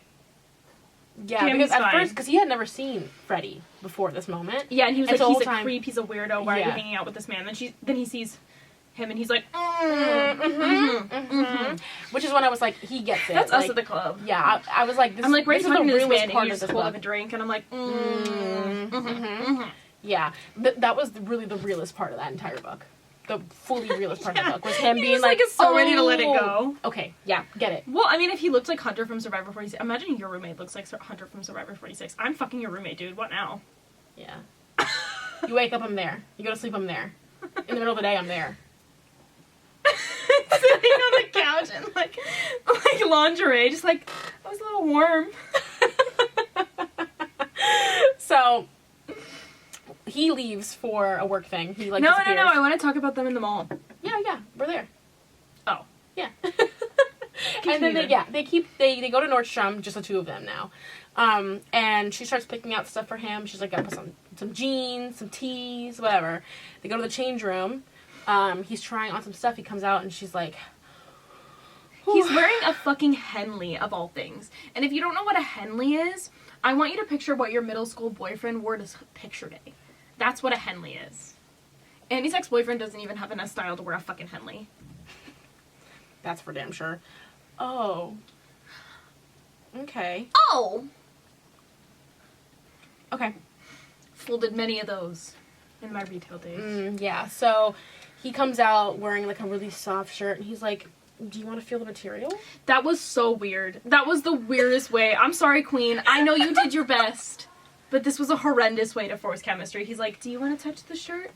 Yeah, Tammy's because at fine. first, because he had never seen Freddy before this moment. yeah, and he was And like, so he's the a whole time- creep, he's a weirdo, why are you Yeah. hanging out with this man? Then he sees him and he's like, Which is when I was like, he gets it. That's like, us at the club. Yeah, I was like, this, I'm like, right this is talking the to this realest man part and you of just this hold up book. a drink and I'm like, Yeah, that was really the realest part of that entire book. The fully realest part of the book was him He being just, like, is so ready to let it go. Okay, yeah, get it. Well, I mean, if he looked like Hunter from Survivor 46, imagine your roommate looks like Hunter from Survivor 46. I'm fucking your roommate, dude. What now? Yeah. You wake up, I'm there. You go to sleep, I'm there. In the middle of the day, I'm there. Sitting on the couch in like lingerie, just like, I was a little warm. So he leaves for a work thing. He like No, disappears. I want to talk about them in the mall. Yeah, we're there. Oh. Yeah. Continue And then then. they go to Nordstrom, just the two of them now. And she starts picking out stuff for him. She's like, gotta put some jeans, some tees, whatever. They go to the change room. He's trying on some stuff. He comes out and she's like, He's wearing a fucking Henley, of all things. And if you don't know what a Henley is, I want you to picture what your middle school boyfriend wore to picture day. That's what a Henley is. Andy's ex-boyfriend doesn't even have enough style to wear a fucking Henley. that's for damn sure. Oh. Okay. Oh! Okay. Folded many of those in my retail days. Yeah, so he comes out wearing like a really soft shirt and he's like, do you want to feel the material? That was so weird. That was the weirdest way. I'm sorry, Queen. I know you did your best. But this was a horrendous way to force chemistry. He's like, do you want to touch the shirt?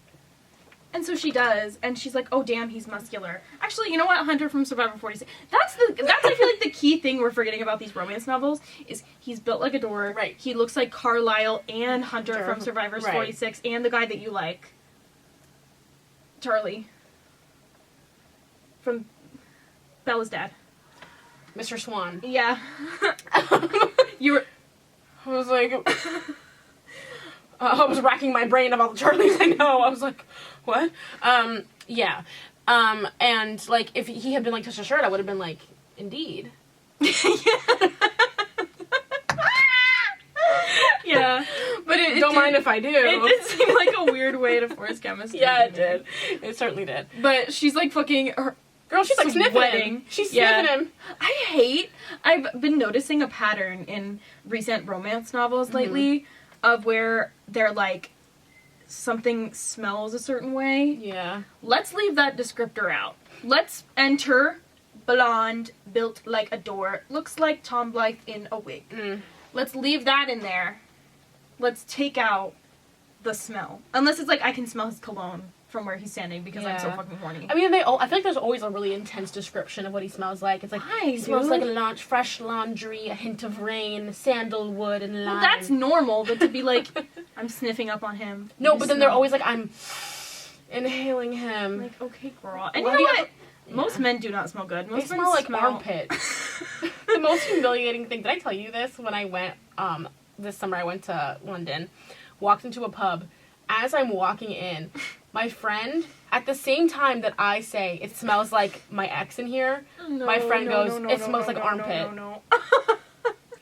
And so she does, and she's like, oh damn, he's muscular. Actually, you know what, Hunter from Survivor 46, that's I feel like the key thing we're forgetting about these romance novels, is he's built like a door. Right. He looks like Carlisle and Hunter Sure. from Survivor Right. 46, and the guy that you like. Charlie. From Bella's dad. Mr. Swan. Yeah. You were... I was like, I was racking my brain of all the Charlies I know. I was like, what? Yeah. And like, if he had been like, touch a shirt, I would have been like, indeed. Yeah. But it Don't did- mind if I do. It did seem like a weird way to force chemistry. Yeah, it to me. did. It certainly did. But she's like fucking... Girl, she's like sniffing Sweating. him. She's Yeah. sniffing him. I've been noticing a pattern in recent romance novels lately of where they're like, something smells a certain way. Yeah. Let's leave that descriptor out. Let's enter blonde, built like a door, looks like Tom Blythe in a wig. Let's leave that in there. Let's take out the smell. Unless it's like I can smell his cologne from where he's standing because I'm so Yeah. fucking horny. I mean, I feel like there's always a really intense description of what he smells like. It's like, Why, he smells dude? like fresh laundry, a hint of rain, sandalwood, and lime. Well, that's normal, but to be like, I'm sniffing up on him. No, You but then they're smell. always like, I'm inhaling him. like, okay, girl. And Why you do know you what? Yeah. Most men do not smell good. They Most men smell like armpit. The most humiliating thing. Did I tell you this when I went, this summer I went to London, walked into a pub. As I'm walking in, my friend, at the same time that I say, it smells like my ex in here, my friend goes, it smells like armpit. No.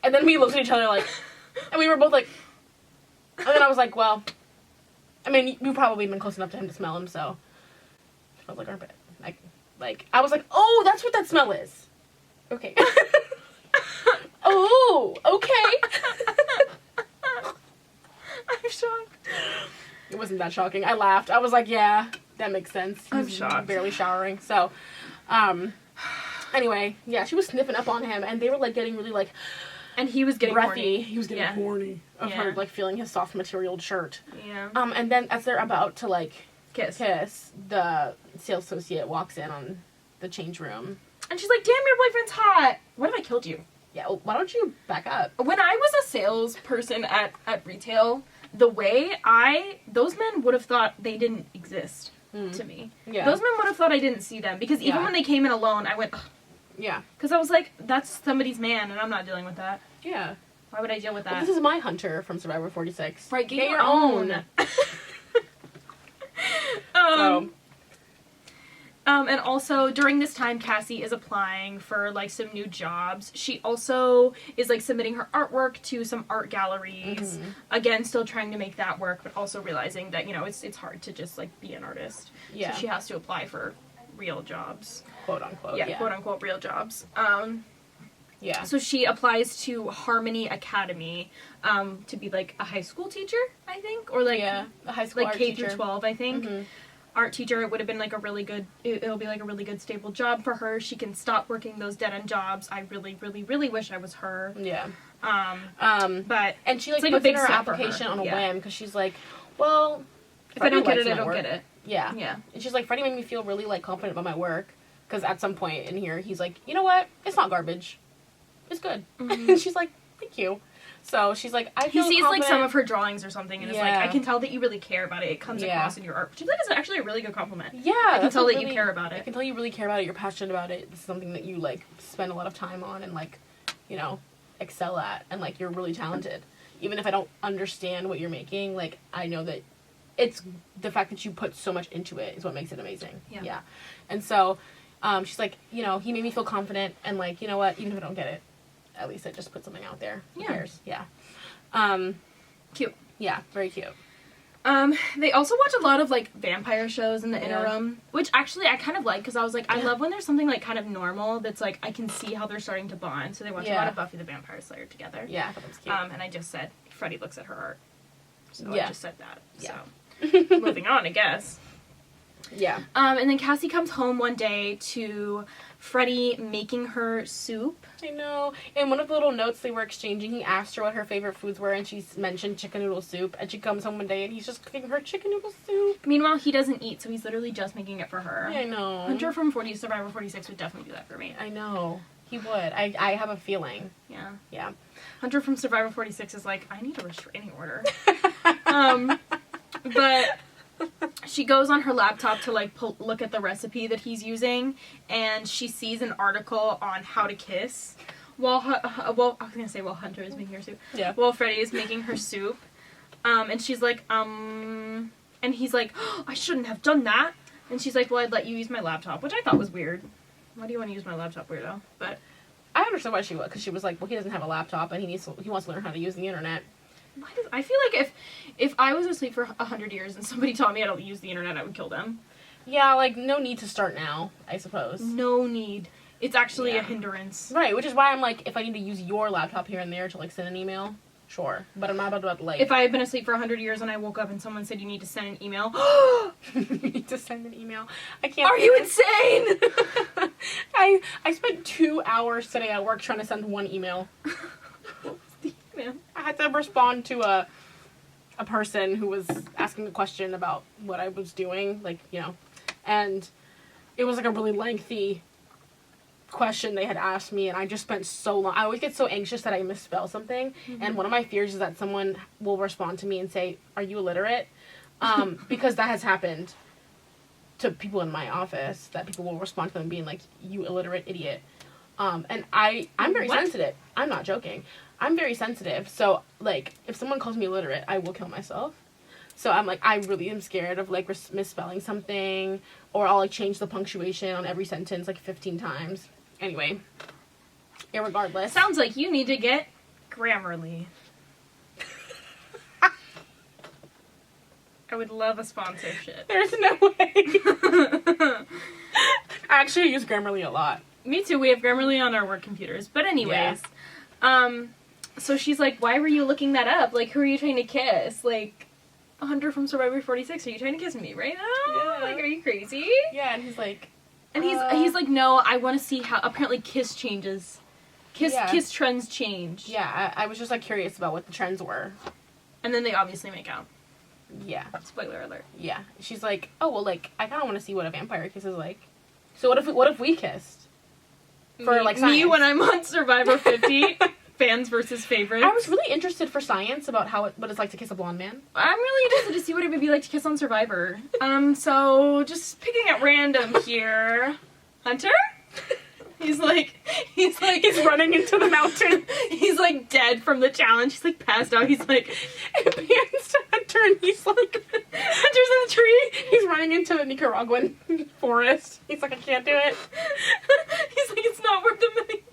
And then we looked at each other like, and we were both like, and then I was like, well, I mean, you've probably been close enough to him to smell him, so it smells like armpit. Like, I was like, oh, that's what that smell is. Okay. Oh, Oh, okay. I'm shocked. It wasn't that shocking. I laughed. I was like, yeah, that makes sense. I'm shocked. Barely showering. So, anyway, yeah, she was sniffing up on him, and they were, like, getting really, like, and he was getting breathy. horny. He was getting horny of her, like, feeling his soft materialed shirt. Yeah. And then as they're about to, like, kiss, the sales associate walks in on the change room. And she's like, damn, your boyfriend's hot. What if I killed you? Yeah, well, why don't you back up? When I was a salesperson at retail, the way those men would have thought they didn't exist to me. Yeah. Those men would have thought I didn't see them. Because even when they came in alone, I went, ugh. Yeah. Because I was like, that's somebody's man, and I'm not dealing with that. Yeah. Why would I deal with that? Well, this is my hunter from Survivor 46. Right, get your own. And also, during this time, Cassie is applying for, like, some new jobs. She also is, like, submitting her artwork to some art galleries. Mm-hmm. Again, still trying to make that work, but also realizing that, you know, it's hard to just, like, be an artist. Yeah. So she has to apply for real jobs. Quote, unquote. Yeah, quote, unquote, real jobs. Yeah. So she applies to Harmony Academy to be, like, a high school teacher, I think? Or, like, a high school like art K teacher. through 12, I think. Mm-hmm. Art teacher. It would have been, like, it'll be, like, a really good, stable job for her. She can stop working those dead-end jobs. I really, really, really wish I was her. Yeah. But... And she, like puts in her application on a whim, because she's like, well... If I don't get it, I don't get it. Yeah. Yeah. And she's like, Freddie made me feel really, like, confident about my work. Because at some point in here, he's like, you know what? It's not garbage. It's good. Mm-hmm. And she's like, thank you. So she's like, I feel He sees, confident. like, some of her drawings or something, and it's like, I can tell that you really care about it. It comes across in your art. Which I think is actually a really good compliment. Yeah. I can tell that you care about it. I can tell you really care about it. You're passionate about it. It's something that you, like, spend a lot of time on and, like, you know, excel at. And, like, you're really talented. Even if I don't understand what you're making, like, I know that it's the fact that you put so much into it is what makes it amazing. Yeah. And so, she's like, you know, he made me feel confident, and, like, you know what, even if I don't get it, at least I just put something out there. Who cares? Yeah. Cute. Yeah, very cute. They also watch a lot of, like, vampire shows in the interim, which actually I kind of like, because I was like, I love when there's something, like, kind of normal that's, like, I can see how they're starting to bond. So they watch a lot of Buffy the Vampire Slayer together. Yeah, I thought that was cute. And I just said, Freddie looks at her art. So I just said that. Yeah. So, moving on, I guess. Yeah. And then Cassie comes home one day to Freddie making her soup. I know. In one of the little notes they were exchanging, he asked her what her favorite foods were, and she mentioned chicken noodle soup. And she comes home one day, and he's just cooking her chicken noodle soup. Meanwhile, he doesn't eat, so he's literally just making it for her. Yeah, I know. Hunter from Survivor 46 would definitely do that for me. I know. He would. I have a feeling. Yeah. Yeah. Hunter from Survivor 46 is like, I need a restraining order. But she goes on her laptop to, like, look at the recipe that he's using, and she sees an article on how to kiss while I was gonna say while Hunter is making her soup. Yeah. While Freddie is making her soup. And she's like, and he's like, oh, I shouldn't have done that. And she's like, well, I'd let you use my laptop, which I thought was weird. Why do you want to use my laptop, weirdo? But I understand why she would, because she was like, well, he doesn't have a laptop, and he wants to learn how to use the internet. I feel like if I was asleep for 100 years and somebody taught me how to use the internet, I would kill them. Yeah, like, no need to start now, I suppose. No need. It's actually a hindrance. Right, which is why I'm like, if I need to use your laptop here and there to, like, send an email, sure. But I'm not about to, like... If I had been asleep for 100 years and I woke up and someone said you need to send an email... You need to send an email? I can't... Are you insane? I spent 2 hours today at work trying to send one email. I had to respond to a person who was asking a question about what I was doing, like, you know, and it was, like, a really lengthy question they had asked me, and I just spent so long. I always get so anxious that I misspell something, and one of my fears is that someone will respond to me and say, are you illiterate? Because that has happened to people in my office, that people will respond to them being like, you illiterate idiot. And I'm very sensitive. I'm not joking. I'm very sensitive, so, like, if someone calls me illiterate, I will kill myself. So I'm like, I really am scared of, like, misspelling something, or I'll, like, change the punctuation on every sentence, like, 15 times. Anyway, irregardless. Sounds like you need to get Grammarly. I would love a sponsorship. There's no way. I actually use Grammarly a lot. Me too. We have Grammarly on our work computers. But anyways, So she's like, why were you looking that up? Like, who are you trying to kiss? Like, Hunter from Survivor 46, are you trying to kiss me right now? Yeah. Like, are you crazy? Yeah, and he's like... And he's like, no, I want to see how, apparently kiss changes. Kiss trends change. Yeah, I was just, like, curious about what the trends were. And then they obviously make out. Yeah. Spoiler alert. Yeah. She's like, oh, well, like, I kind of want to see what a vampire kiss is like. So what if we kissed? For, like, science. Me when I'm on Survivor 50, fans versus favorites. I was really interested for science about what it's like to kiss a blonde man. I'm really interested to see what it would be like to kiss on Survivor. So, just picking at random here. Hunter? He's running into the mountain. He's like dead from the challenge. He's like passed out. He's like, it pans to Hunter and he's like, Hunter's in the tree. He's running into the Nicaraguan forest. He's like, I can't do it. He's like, it's not worth $1 million.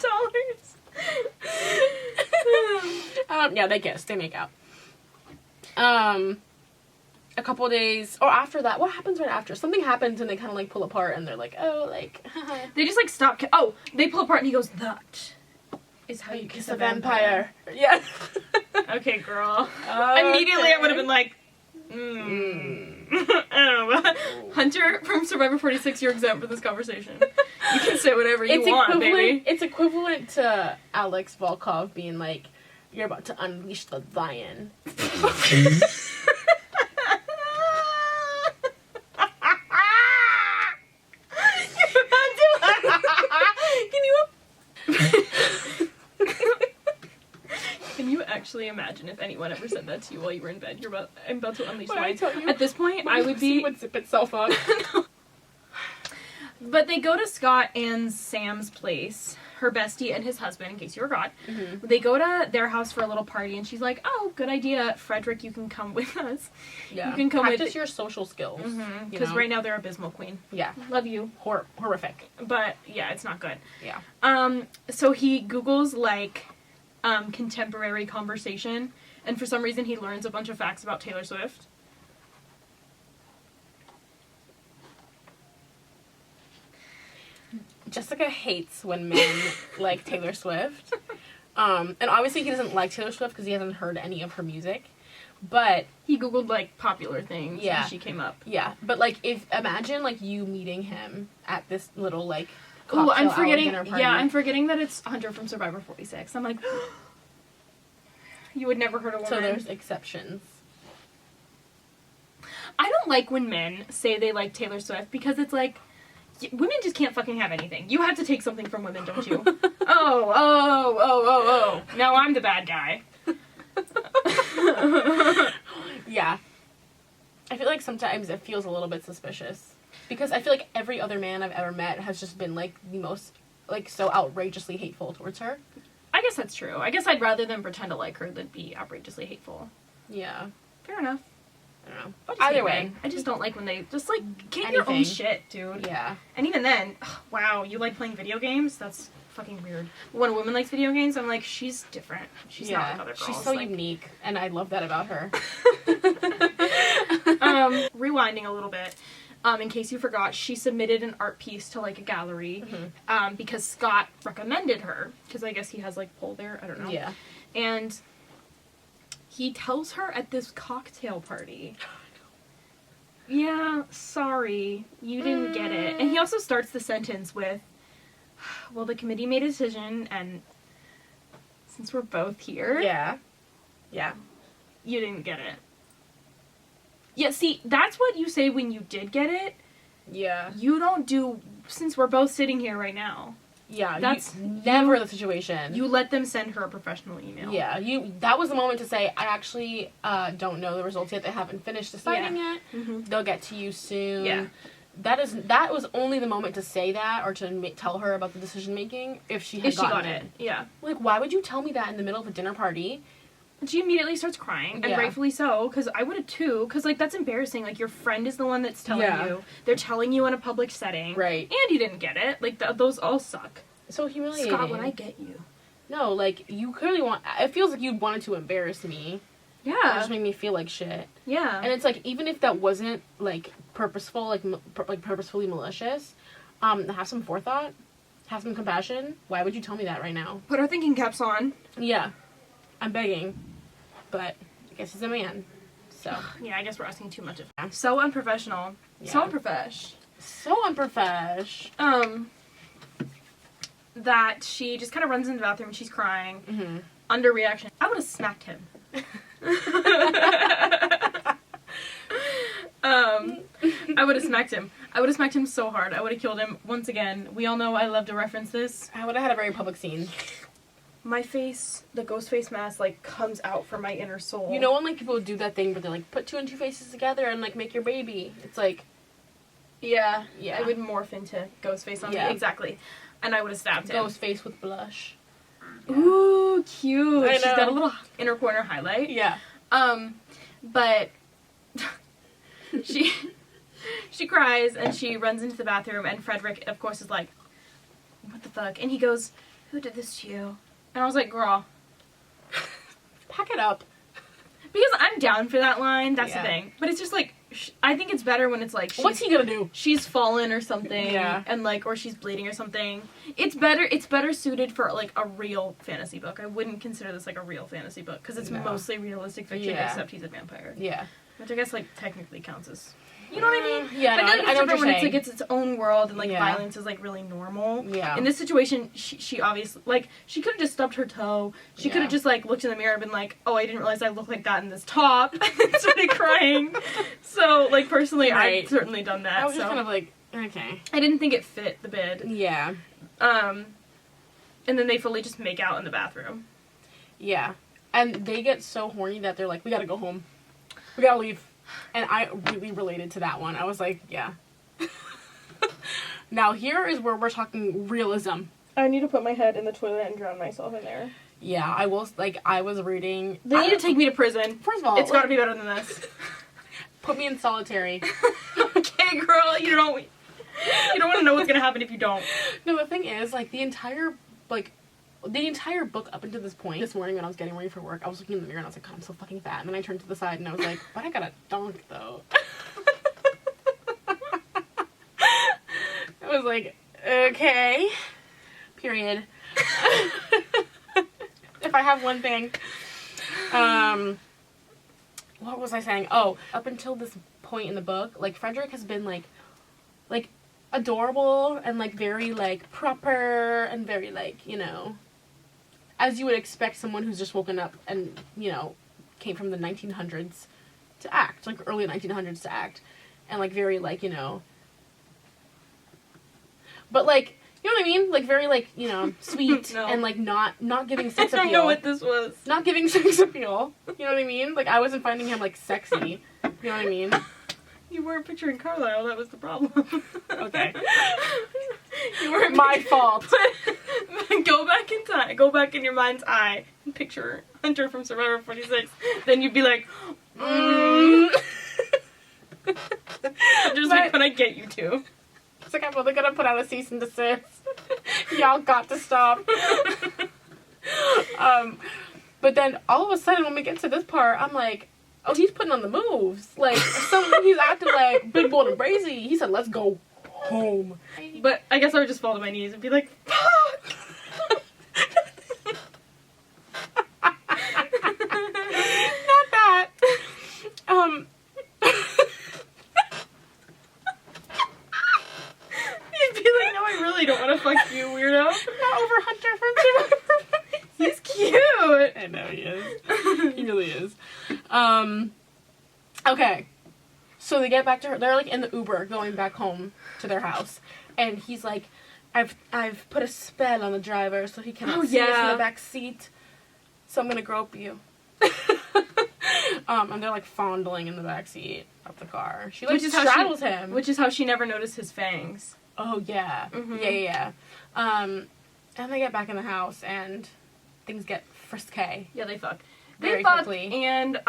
Yeah, they kiss. They make out. A couple days, or after that, what happens right after? Something happens and they kind of like pull apart and they're like, oh, like, they just like stop. They pull apart and he goes, that is how you kiss a vampire. Yeah. Okay, girl. Immediately I would have been like, I don't know. Hunter from Survivor 46, you're exempt for this conversation. You can say whatever you want, baby. It's equivalent to Alex Volkov being like, you're about to unleash the lion. Can you actually imagine if anyone ever said that to you while you were in bed? I'm about to unleash the lion. tell you, at this point, I would be... would zip itself up. But they go to Scott and Sam's place, her bestie and his husband, in case you forgot. Mm-hmm. They go to their house for a little party, and she's like, oh, good idea. Frederick, you can come with us. Yeah. You can come Practice your social skills. Because right now they're abysmal, queen. Yeah. Love you. Horrific. But, yeah, it's not good. Yeah. So he Googles, like, contemporary conversation, and for some reason he learns a bunch of facts about Taylor Swift. Jessica hates when men like Taylor Swift. And obviously he doesn't like Taylor Swift because he hasn't heard any of her music. But he Googled, like, popular things, yeah, and she came up. Yeah, but, like, imagine, like, you meeting him at this little, like, oh, I'm forgetting, dinner party. Yeah, I'm forgetting that it's Hunter from Survivor 46. I'm like, you would never hurt a woman. So there's exceptions. I don't like when men say they like Taylor Swift because it's like, women just can't fucking have anything. You have to take something from women, don't you? Oh. Now I'm the bad guy. Yeah. I feel like sometimes it feels a little bit suspicious. Because I feel like every other man I've ever met has just been, like, the most, like, so outrageously hateful towards her. I guess that's true. I guess I'd rather than pretend to like her than be outrageously hateful. Yeah. Fair enough. I don't know. Either way, I just don't like when they just, like, get your own shit, dude. Yeah. And even then, wow, you like playing video games? That's fucking weird. When a woman likes video games, I'm like, she's different. She's not like other girls. She's so unique, and I love that about her. Rewinding a little bit, in case you forgot, she submitted an art piece to, like, a gallery, because Scott recommended her, because I guess he has, like, pull there, I don't know. Yeah. And he tells her at this cocktail party, yeah, sorry, you didn't get it. And he also starts the sentence with, well, the committee made a decision, and since we're both here... Yeah. You didn't get it. Yeah, see, that's what you say when you did get it. Yeah. You don't do, since we're both sitting here right now. Yeah, that's never the situation. You let them send her a professional email. Yeah, that was the moment to say, I actually don't know the results yet. They haven't finished deciding yet. Mm-hmm. They'll get to you soon. Yeah. That was only the moment to say that or to tell her about the decision making if she got it. Yeah. Like, why would you tell me that in the middle of a dinner party? She immediately starts crying, and rightfully so, because I would have too, because, like, that's embarrassing. Like, your friend is the one that's telling you. They're telling you in a public setting. Right. And you didn't get it. Like, those all suck. So humiliating. Scott, when I get you. No, like, you clearly it feels like you wanted to embarrass me. Yeah. Or just make me feel like shit. Yeah. And it's like, even if that wasn't, like, purposeful, like purposefully malicious, have some forethought, have some compassion. Why would you tell me that right now? Put our thinking caps on. Yeah. I'm begging, but I guess he's a man. So Yeah, I guess we're asking too much of Yeah. So unprofessional. Yeah. So unprofesh. so unprofesh. That she just kind of runs into the bathroom and she's crying. Mm-hmm. Underreaction. I would have smacked him. I would have smacked him. I would have smacked him so hard. I would have killed him. Once again, we all know I love to reference this. I would have had a very public scene. My face, the ghost face mask, like, comes out from my inner soul. You know when, like, people do that thing where they, like, put 2 and 2 faces together and, like, make your baby? It's like... Yeah. Yeah. I would morph into ghost face on Yeah. me. Exactly. And I would have stabbed him. Ghost face with blush. Ooh, cute. I She's know. got a little inner corner highlight. Yeah. But she cries and she runs into the bathroom and Frederick, of course, is like, what the fuck? And he goes, who did this to you? And I was like, girl. Pack it up. Because I'm down for that line, that's Yeah. the thing. But it's just like, I think it's better when it's like, What's he gonna do? she's fallen or something, Yeah. and like, or she's bleeding or something. It's better suited for like a real fantasy book. I wouldn't consider this like a real fantasy book because it's No. mostly realistic fiction, Yeah. except he's a vampire, Yeah. which I guess like technically counts as, you know what I mean? Yeah, But no, then I it's know what different you're when it's saying. like it's own world and like Yeah. violence is like really normal. Yeah. In this situation, she obviously like she could have just stubbed her toe. She could Yeah. have just like looked in the mirror and been like, "Oh, I didn't realize I look like that in this top," and started crying. So like personally, Right. I've certainly done that. I was so just kind of like, okay. I didn't think it fit the bid. Yeah. And then they fully just make out in the bathroom. Yeah. And they get so horny that they're like, we gotta go home. We gotta leave. And I really related to that one. I was like, yeah. Now here is where we're talking realism. I need to put my head in the toilet and drown myself in there. Yeah, I will, like, I was reading... They need to take me to prison. First of all... It's gotta be better than this. Put me in solitary. Okay, girl, you don't want to know what's gonna happen if you don't. No, the thing is, like, the entire book up until this point, this morning when I was getting ready for work, I was looking in the mirror and I was like, God, I'm so fucking fat. And then I turned to the side and I was like, but I got a donk, though. I was like, okay. Period. If I have one thing. What was I saying? Oh, up until this point in the book, like, Frederick has been, like, adorable and, like, very, like, proper and very, like, you know, as you would expect someone who's just woken up and, you know, came from the 1900s to act, like, early 1900s to act, and, like, very, like, you know, but, like, you know what I mean? Like, very, like, you know, sweet No. and, like, not giving sex I appeal. don't know what this was. Not giving sex appeal. You know what I mean? Like, I wasn't finding him, like, sexy. You know what I mean? You weren't picturing Carlisle, that was the problem. Okay. You weren't My fault. Go back in time. Go back in your mind's eye and picture Hunter from Survivor 46. Then you'd be like, Hunter's like, when I get you to. It's like, I'm really gonna put out a cease and desist. Y'all got to stop. But then all of a sudden when we get to this part, I'm like, oh, he's putting on the moves. Like, he's acting like big, bold, and brazy. He said, let's go home. But I guess I would just fall to my knees and be like, fuck! Not that. You'd be like, no, I really don't want to fuck you, weirdo. Not over Hunter from Survivor. He's cute! I know he is. He really is. Okay. So they get back to her. They're like in the Uber going back home to their house, and he's like, "I've put a spell on the driver so he cannot see us in the back seat. So I'm gonna grope you." And they're like fondling in the back seat of the car. She like straddles him, Which is how she never noticed his fangs. oh yeah, Mhm. yeah. And they get back in the house and things get frisky. Yeah, they fuck. Very They fuck, quickly. and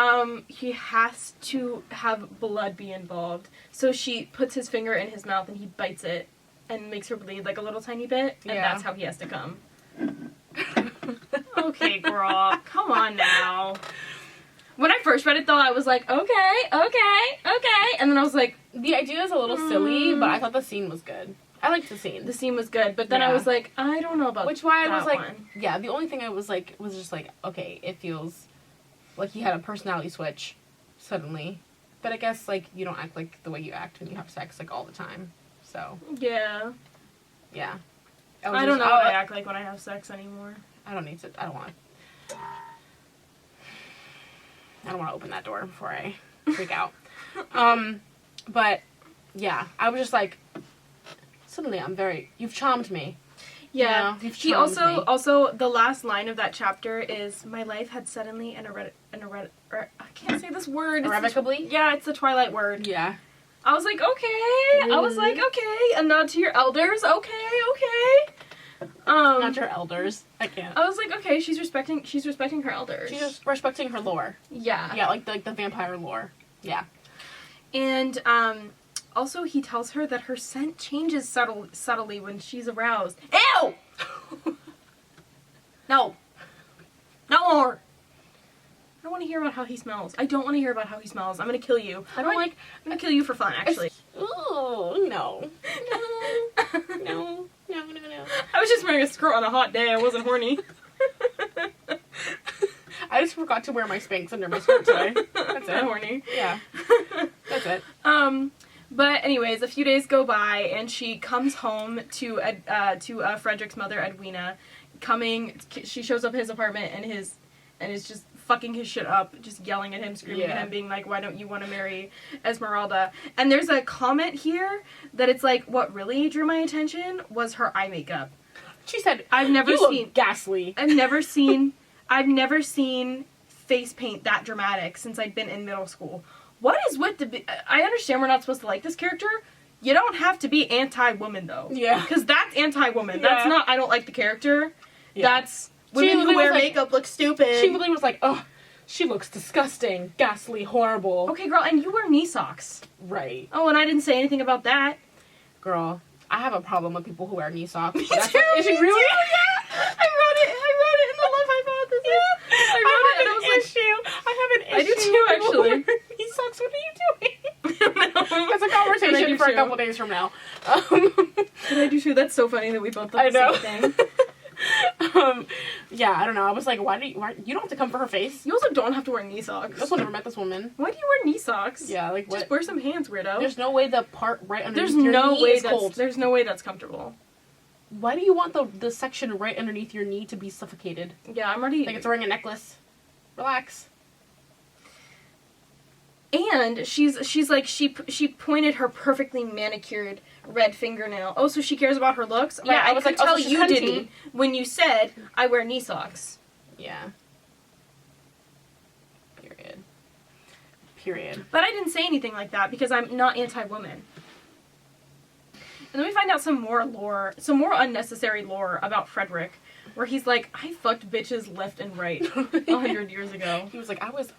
he has to have blood be involved. So she puts his finger in his mouth and he bites it and makes her bleed like a little tiny bit, and Yeah. that's how he has to come. Okay, girl, come on now. When I first read it, though, I was like, okay, and then I was like, The idea is a little silly, but I thought the scene was good. I liked the scene. The scene was good, but then I was like, I don't know about Which why I that was like, one. yeah, the only thing I was like, was just like, okay, it feels like he had a personality switch suddenly. But I guess, like, you don't act like the way you act when you have sex, like, all the time. So, Yeah. yeah. I don't know what I act like when I have sex anymore. I don't need to, I don't want to open that door before I freak out. But, yeah, I was just like, suddenly you've charmed me. Yeah. You know, He also, the last line of that chapter is, my life had suddenly I can't say this word. Irrevocably? Yeah, it's the Twilight word. Yeah. I was like, okay. I was like, okay. A nod to your elders. Okay. Not your elders. I can't. I was like, okay, she's respecting her elders. She's just respecting her lore. Yeah. Yeah, like the vampire lore. Yeah. And also he tells her that her scent changes subtly when she's aroused. Ew! No more. I don't want to hear about how he smells. I don't want to hear about how he smells. I'm gonna kill you. I'm gonna kill you for fun, actually. Ooh, no. No. I was just wearing a skirt on a hot day. I wasn't horny. I just forgot to wear my Spanx under my skirt today. That's it. Horny. Yeah. That's it. But anyways, a few days go by, and she comes home to Frederick's mother, Edwina. She shows up at his apartment and is just fucking his shit up, just yelling at him, screaming at him, being like, why don't you want to marry Esmeralda? And there's a comment here that it's like, what really drew my attention was her eye makeup. She said, I've never you seen look ghastly. I've never seen face paint that dramatic since I'd been in middle school. What is with I understand we're not supposed to like this character. You don't have to be anti-woman, though. Yeah. Because that's anti-woman. Yeah. That's not, I don't like the character. Yeah. That's, women who wear makeup look stupid. She literally was like, oh, she looks disgusting, ghastly, horrible. Okay, girl, and you wear knee socks. Right. Oh, and I didn't say anything about that. Girl, I have a problem with people who wear knee socks. Me too, is it really? Yeah. I wrote it in the Love Hypothesis. Yeah. I wrote it and I was like, I have an issue. I do too, actually. Knee socks, what are you doing? That's a conversation for a couple days from now. But I do too. That's so funny that we both thought the same thing. Yeah, I don't know. I was like, why you don't have to come for her face. You also don't have to wear knee socks. I also never met this woman. Why do you wear knee socks? Yeah, like what? Just wear some hands, weirdo. There's no way the part right underneath your knee is cold. There's no way that's comfortable. Why do you want the section right underneath your knee to be suffocated? Yeah, I'm already... Like it's wearing a necklace. Relax. And she's like, she pointed her perfectly manicured red fingernail. Oh, so she cares about her looks? Yeah, I was like, tell you didn't when you said I wear knee socks. Yeah. Period. But I didn't say anything like that because I'm not anti-woman. And then we find out some more unnecessary lore about Frederick, where he's like, I fucked bitches left and right 100 years ago. He was like, I was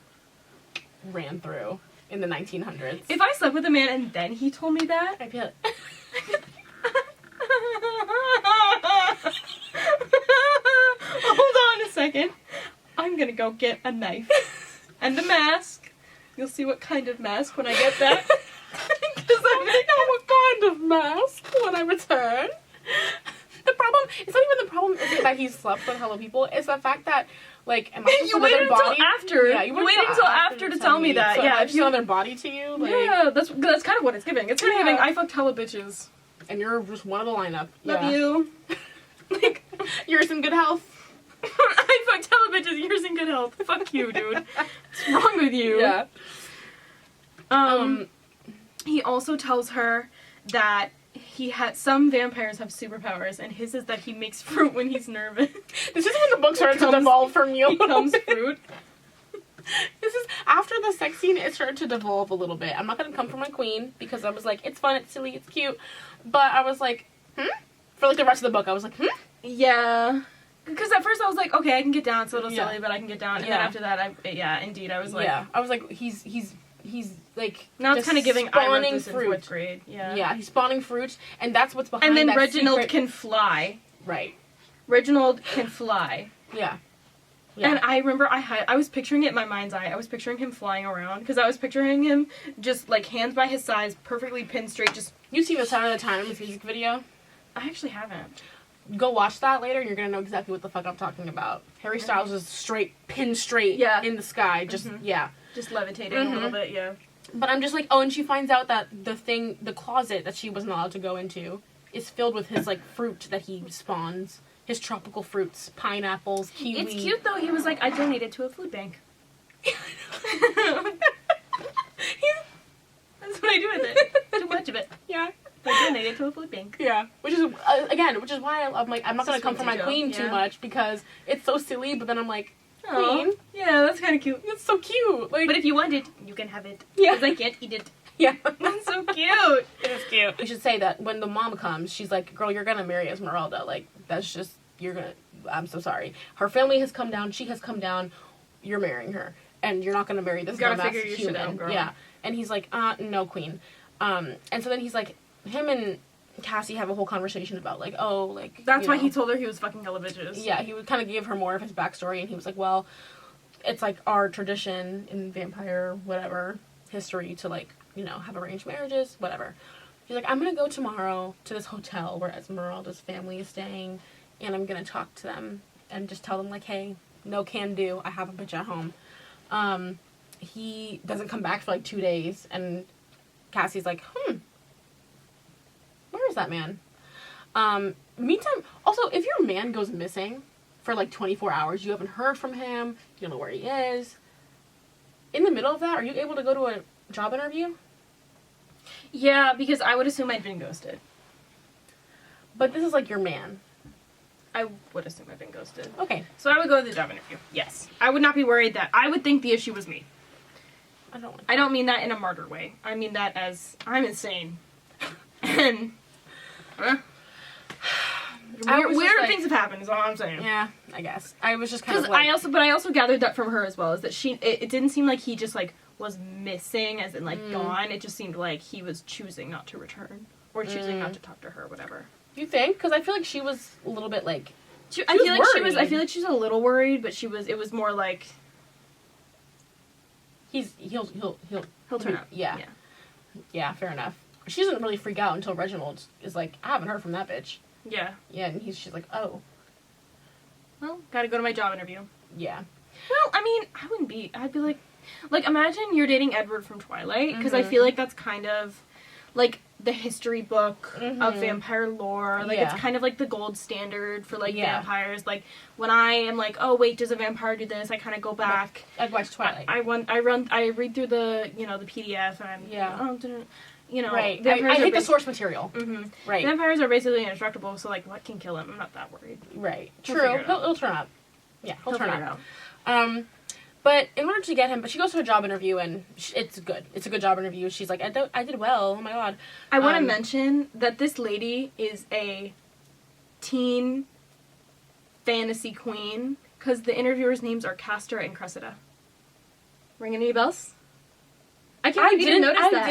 ran through in the 1900s. If I slept with a man and then he told me that, I'd be like... Hold on a second. I'm gonna go get a knife and a mask. You'll see what kind of mask when I get that. Because I know what kind of mask when I return. The problem, it's not even the problem isn't that he slept with hella people, it's the fact that, like, am I you waited until after. Yeah, you waited until after to tell me that. So yeah, if you another body to you, like, yeah, that's kind of what it's giving. It's kind of giving, I fucked hella bitches. And you're just one of the lineup. Love you. Like, yours in good health. I fucked hella bitches, yours in good health. Fuck you, dude. What's wrong with you? Yeah. He also tells her that some vampires have superpowers, and his is that he makes fruit when he's nervous. This is when the book started to devolve from you. He becomes fruit. This is after the sex scene. It started to devolve a little bit. I'm not gonna come for my queen because I was like, it's fun, it's silly, it's cute, but I was like, for like the rest of the book, I was like, Yeah. Because at first I was like, okay, I can get down. It's a little silly, but I can get down. And then after that, I was like, yeah, I was like, he's like now it's kind of giving spawning fruit. In 4th grade. Yeah, he's spawning fruit, and that's what's behind. And then that Reginald can fly. Right. Reginald can fly. Yeah. And I remember I was picturing it in my mind's eye. I was picturing him flying around because I was picturing him just like hands by his sides, perfectly pinned straight. Just you see the Sign of the Times music video. I actually haven't. Go watch that later, and you're gonna know exactly what the fuck I'm talking about. Harry Styles is pin straight in the sky, just just levitating a little bit, yeah. But I'm just like, oh, and she finds out that the closet that she wasn't allowed to go into is filled with his like fruit that he spawns, his tropical fruits, pineapples, kiwi. It's cute though. He was like, I donated to a food bank. That's what I do with it. Too much of it. Yeah. I donated to a food bank. Yeah, which is why I'm like, I'm not gonna come for my queen too much because it's so silly. But then I'm like, queen, yeah, that's kind of cute. It's so cute. Like, but if you want it, you can have it. Yeah, because I can't eat it. Yeah, that's so cute. It is cute. We should say that when the mom comes, she's like, girl, you're gonna marry Esmeralda. Like, that's just I'm so sorry. Her family has come down. She has come down. You're marrying her, and you're not gonna marry this dumbass human. Yeah, and he's like, no, queen. And so then he's like. Him and Cassie have a whole conversation about, like, oh, like... That's why he told her he was fucking hella bitches. Yeah, he would kind of give her more of his backstory, and he was like, well, it's, like, our tradition in vampire, whatever, history to, like, you know, have arranged marriages, whatever. He's like, I'm gonna go tomorrow to this hotel where Esmeralda's family is staying, and I'm gonna talk to them and just tell them, like, hey, no can do, I have a bitch at home. He doesn't come back for, like, 2 days, and Cassie's like, where is that man? Meantime, also, if your man goes missing for like 24 hours, you haven't heard from him, you don't know where he is. In the middle of that, are you able to go to a job interview? Yeah, because I would assume I'd been ghosted. But this is like your man. I would assume I'd been ghosted. Okay. So I would go to the job interview. Yes. I would not be worried that I would think the issue was me. I don't mean that in a martyr way. I mean that as I'm insane. And weird things have happened is all I'm saying. Yeah, I guess. I was just kind of like... I also gathered that from her as well, is that it didn't seem like he just like was missing as in like gone. It just seemed like he was choosing not to return or choosing not to talk to her or whatever. You think? Because I feel like she was a little bit like I feel like she was a little worried, but it was more like he'll turn up. Yeah, fair enough. She doesn't really freak out until Reginald is like, I haven't heard from that bitch. Yeah. Yeah, and she's like, oh. Well, gotta go to my job interview. Yeah. Well, I mean, I'd be like, imagine you're dating Edward from Twilight, because I feel like that's kind of, like, the history book of vampire lore. Like, it's kind of like the gold standard for, like, vampires. Like, when I am like, oh, wait, does a vampire do this? I kind of go back. I'd watch Twilight. I read through the, the PDF, and I'm, right. I hate the source material. Right. Vampires are basically indestructible, so, like, what can kill him? I'm not that worried. Right. True. He'll turn up. Yeah, he'll turn up. But in order to get him, she goes to a job interview, and it's good. It's a good job interview. She's like, I did well. Oh, my God. I want to mention that this lady is a teen fantasy queen, because the interviewers' names are Castor and Cressida. Ring any bells? I did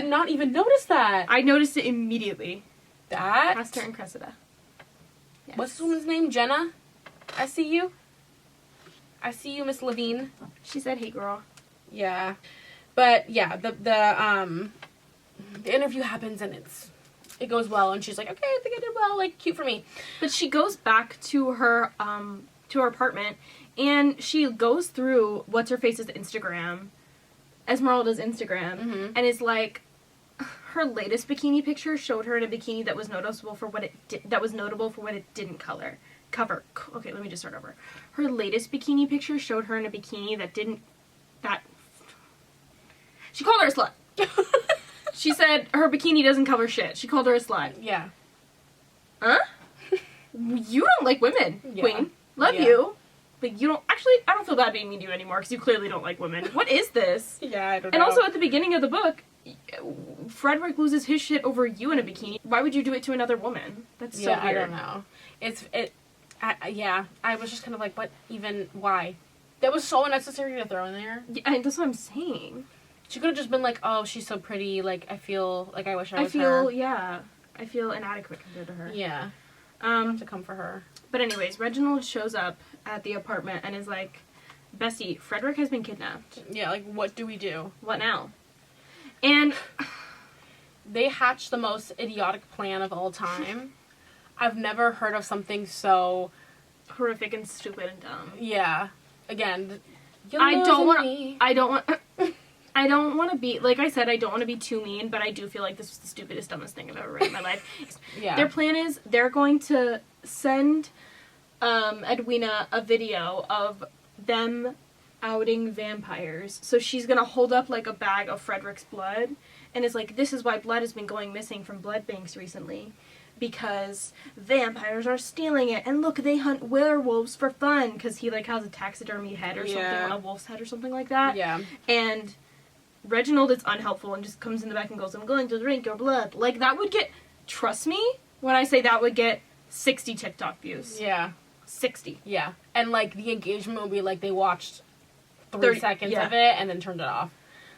not even notice that. I noticed it immediately. Castor and Cressida. Yes. What's this woman's name? Jenna? I see you, Miss Levine. She said, hey, girl. Yeah. But, yeah, the interview happens, and it goes well, and she's like, okay, I think I did well, like, cute for me. But she goes back to her apartment, and she goes through What's-Her-Face's Instagram, Esmeralda's Instagram, and is like, her latest bikini picture showed her in a bikini that was notable for what it didn't cover. Okay, let me just start over. Her latest bikini picture showed her in a bikini she called her a slut. She said her bikini doesn't cover shit. She called her a slut. Yeah. Huh? You don't like women, Queen. Love you. But you don't... Actually, I don't feel bad being mean to you anymore, because you clearly don't like women. What is this? Yeah, I don't know. And also, at the beginning of the book, Frederick loses his shit over you in a bikini. Why would you do it to another woman? That's so weird. I don't know. I was just kind of like, why? That was so unnecessary to throw in there. Yeah, that's what I'm saying. She could have just been like, oh, she's so pretty, like, I feel like I wish I was her. I feel inadequate compared to her. Yeah. To come for her. But anyways, Reginald shows up at the apartment and is like, bestie, Frederick has been kidnapped. Yeah, like, what do we do? What now? And they hatch the most idiotic plan of all time. I've never heard of something so horrific and stupid and dumb. Yeah. Again, I don't want to be, like I said, I don't want to be too mean, but I do feel like this was the stupidest, dumbest thing I've ever read in my life. Yeah. Their plan is they're going to send Edwina a video of them outing vampires. So she's going to hold up like a bag of Frederick's blood and is like, this is why blood has been going missing from blood banks recently. Because vampires are stealing it. And look, they hunt werewolves for fun. Because he like has a taxidermy head or something, a wolf's head or something like that. Yeah. And Reginald is unhelpful and just comes in the back and goes, I'm going to drink your blood. Like, that would get, trust me, when I say that would get 60 TikTok views. Yeah. 60. Yeah. And, like, the engagement would be, like, they watched 30 seconds of it and then turned it off.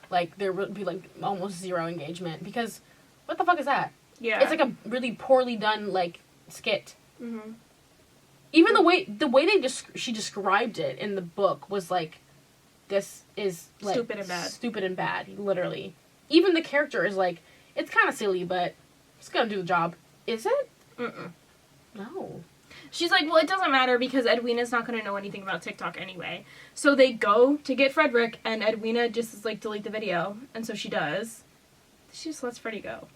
Like, there would be, like, almost zero engagement. Because, what the fuck is that? Yeah. It's, like, a really poorly done, like, skit. Mm-hmm. Even the way she described it in the book was, like, this is, like, stupid and bad, literally. Even the character is like, it's kind of silly, but it's gonna do the job. Is it? Mm-mm. No. She's like, well, it doesn't matter because Edwina's not going to know anything about TikTok anyway. So they go to get Frederick, and Edwina just is like, delete the video. And so she does. She just lets Freddy go.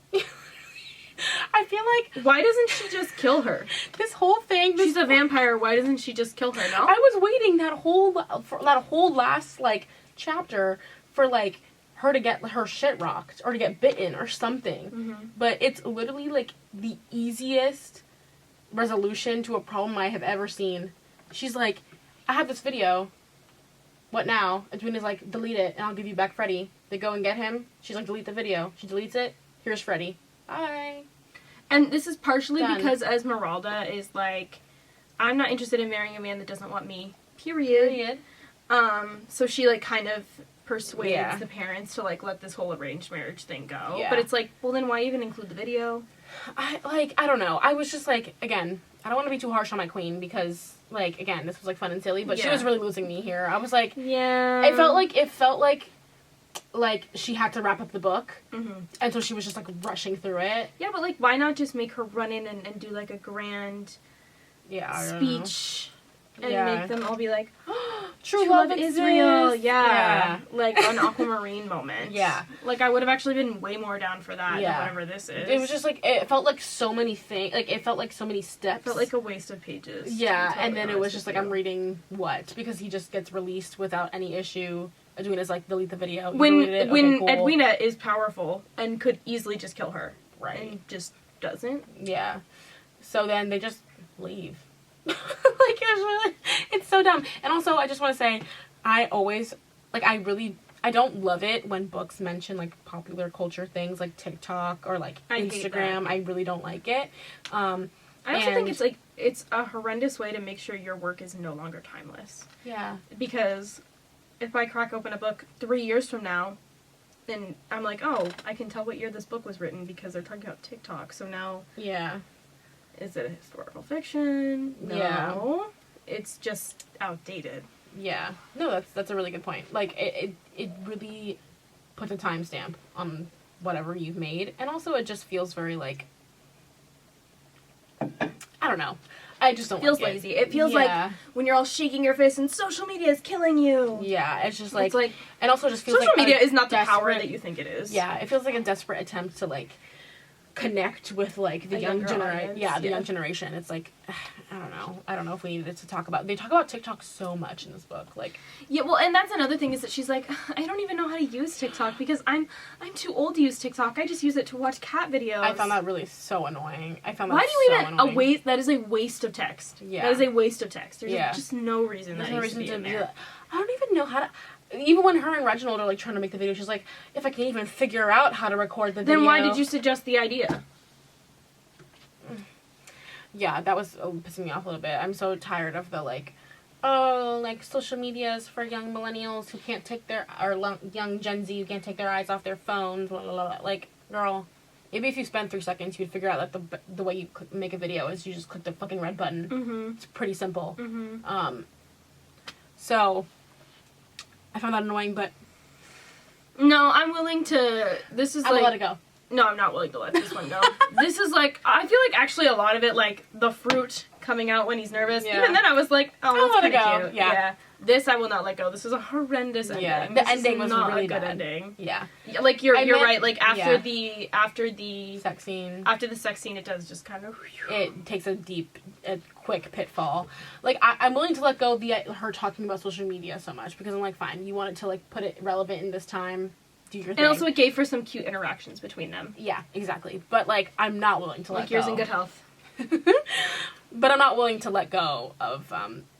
I feel like... Why doesn't she just kill her? This whole thing... She's a vampire. Why doesn't she just kill her, no? I was waiting that whole last, like, chapter for, like, her to get her shit rocked or to get bitten or something. Mm-hmm. But it's literally, like, the easiest resolution to a problem I have ever seen. She's like, I have this video. What now? Edwina's like, delete it and I'll give you back Freddy. They go and get him. She's like, delete the video. She deletes it. Here's Freddy. Bye. And this is partially because Esmeralda is like, I'm not interested in marrying a man that doesn't want me. Period. So she like kind of persuades the parents to like let this whole arranged marriage thing go. Yeah. But it's like, well then why even include the video? I don't know. I was just like, again, I don't want to be too harsh on my queen because, like, again, this was like fun and silly, but she was really losing me here. I was like, it felt like she had to wrap up the book, and so she was just like rushing through it. Yeah, but like, why not just make her run in and do like a grand speech and make them all be like, oh, true love is real. Yeah, like an Aquamarine moment. Yeah, like I would have actually been way more down for that than whatever this is. It was just like it felt like so many things. Like it felt like so many steps. It felt like a waste of pages. Yeah, and then it was just like I'm reading what because he just gets released without any issue. Edwina's like, delete the video. When Edwina is powerful and could easily just kill her. Right. And just doesn't. Yeah. So then they just leave. Like, it's so dumb. And also, I just want to say, I always, like, I don't love it when books mention, like, popular culture things, like TikTok or, like, Instagram. I really don't like it. I also think it's a horrendous way to make sure your work is no longer timeless. Yeah. Because if I crack open a book 3 years from now, then I'm like, oh, I can tell what year this book was written because they're talking about TikTok. So now, is it a historical fiction? No. Yeah. It's just outdated. Yeah. No, that's a really good point. Like, it really puts a timestamp on whatever you've made. And also it just feels very, like, I don't know. I just don't feels like lazy. It feels like when you're all shaking your fist and social media is killing you. Yeah, it's just like, and also just feels social like media is not the power that you think it is. Yeah, it feels like a desperate attempt to like connect with like the young generation. Yeah, the young generation. It's like I don't know if we needed to talk about. They talk about TikTok so much in this book. Like, yeah, well, and that's another thing is that she's like, I don't even know how to use TikTok because I'm too old to use TikTok. I just use it to watch cat videos. I found that really so annoying. Annoying. That is a waste of text. Yeah, that is a waste of text. There's just no reason. There's no reason to do that. I don't even know how to. Even when her and Reginald are like trying to make the video, she's like, if I can't even figure out how to record the video. Then why did you suggest the idea? Yeah, that was pissing me off a little bit. I'm so tired of the like, oh, like social media is for young millennials who can't take young Gen Z who can't take their eyes off their phones. Blah, blah, blah. Like, girl, maybe if you spend 3 seconds, you'd figure out that the way you make a video is you just click the fucking red button. Mm-hmm. It's pretty simple. Mm-hmm. So I found that annoying, but no, I'm willing to. This is I'm gonna let it go. No, I'm not willing to let this one go. This is like, I feel like actually a lot of it, like the fruit coming out when he's nervous. Yeah. Even then I was like, oh, that's kind of cute. Yeah. This I will not let go. This is a horrendous ending. Yeah, the this ending was not really a good bad. ending. Yeah. Like you're right. Like after the sex scene. After the sex scene, it does just kind of. It takes a quick pitfall. Like I'm willing to let go of her talking about social media so much because I'm like, fine, you wanted to like put it relevant in this time. Do your thing. And also it gave for some cute interactions between them. Yeah, exactly. But like I'm not willing to let go. Like yours in good health. But I'm not willing to let go of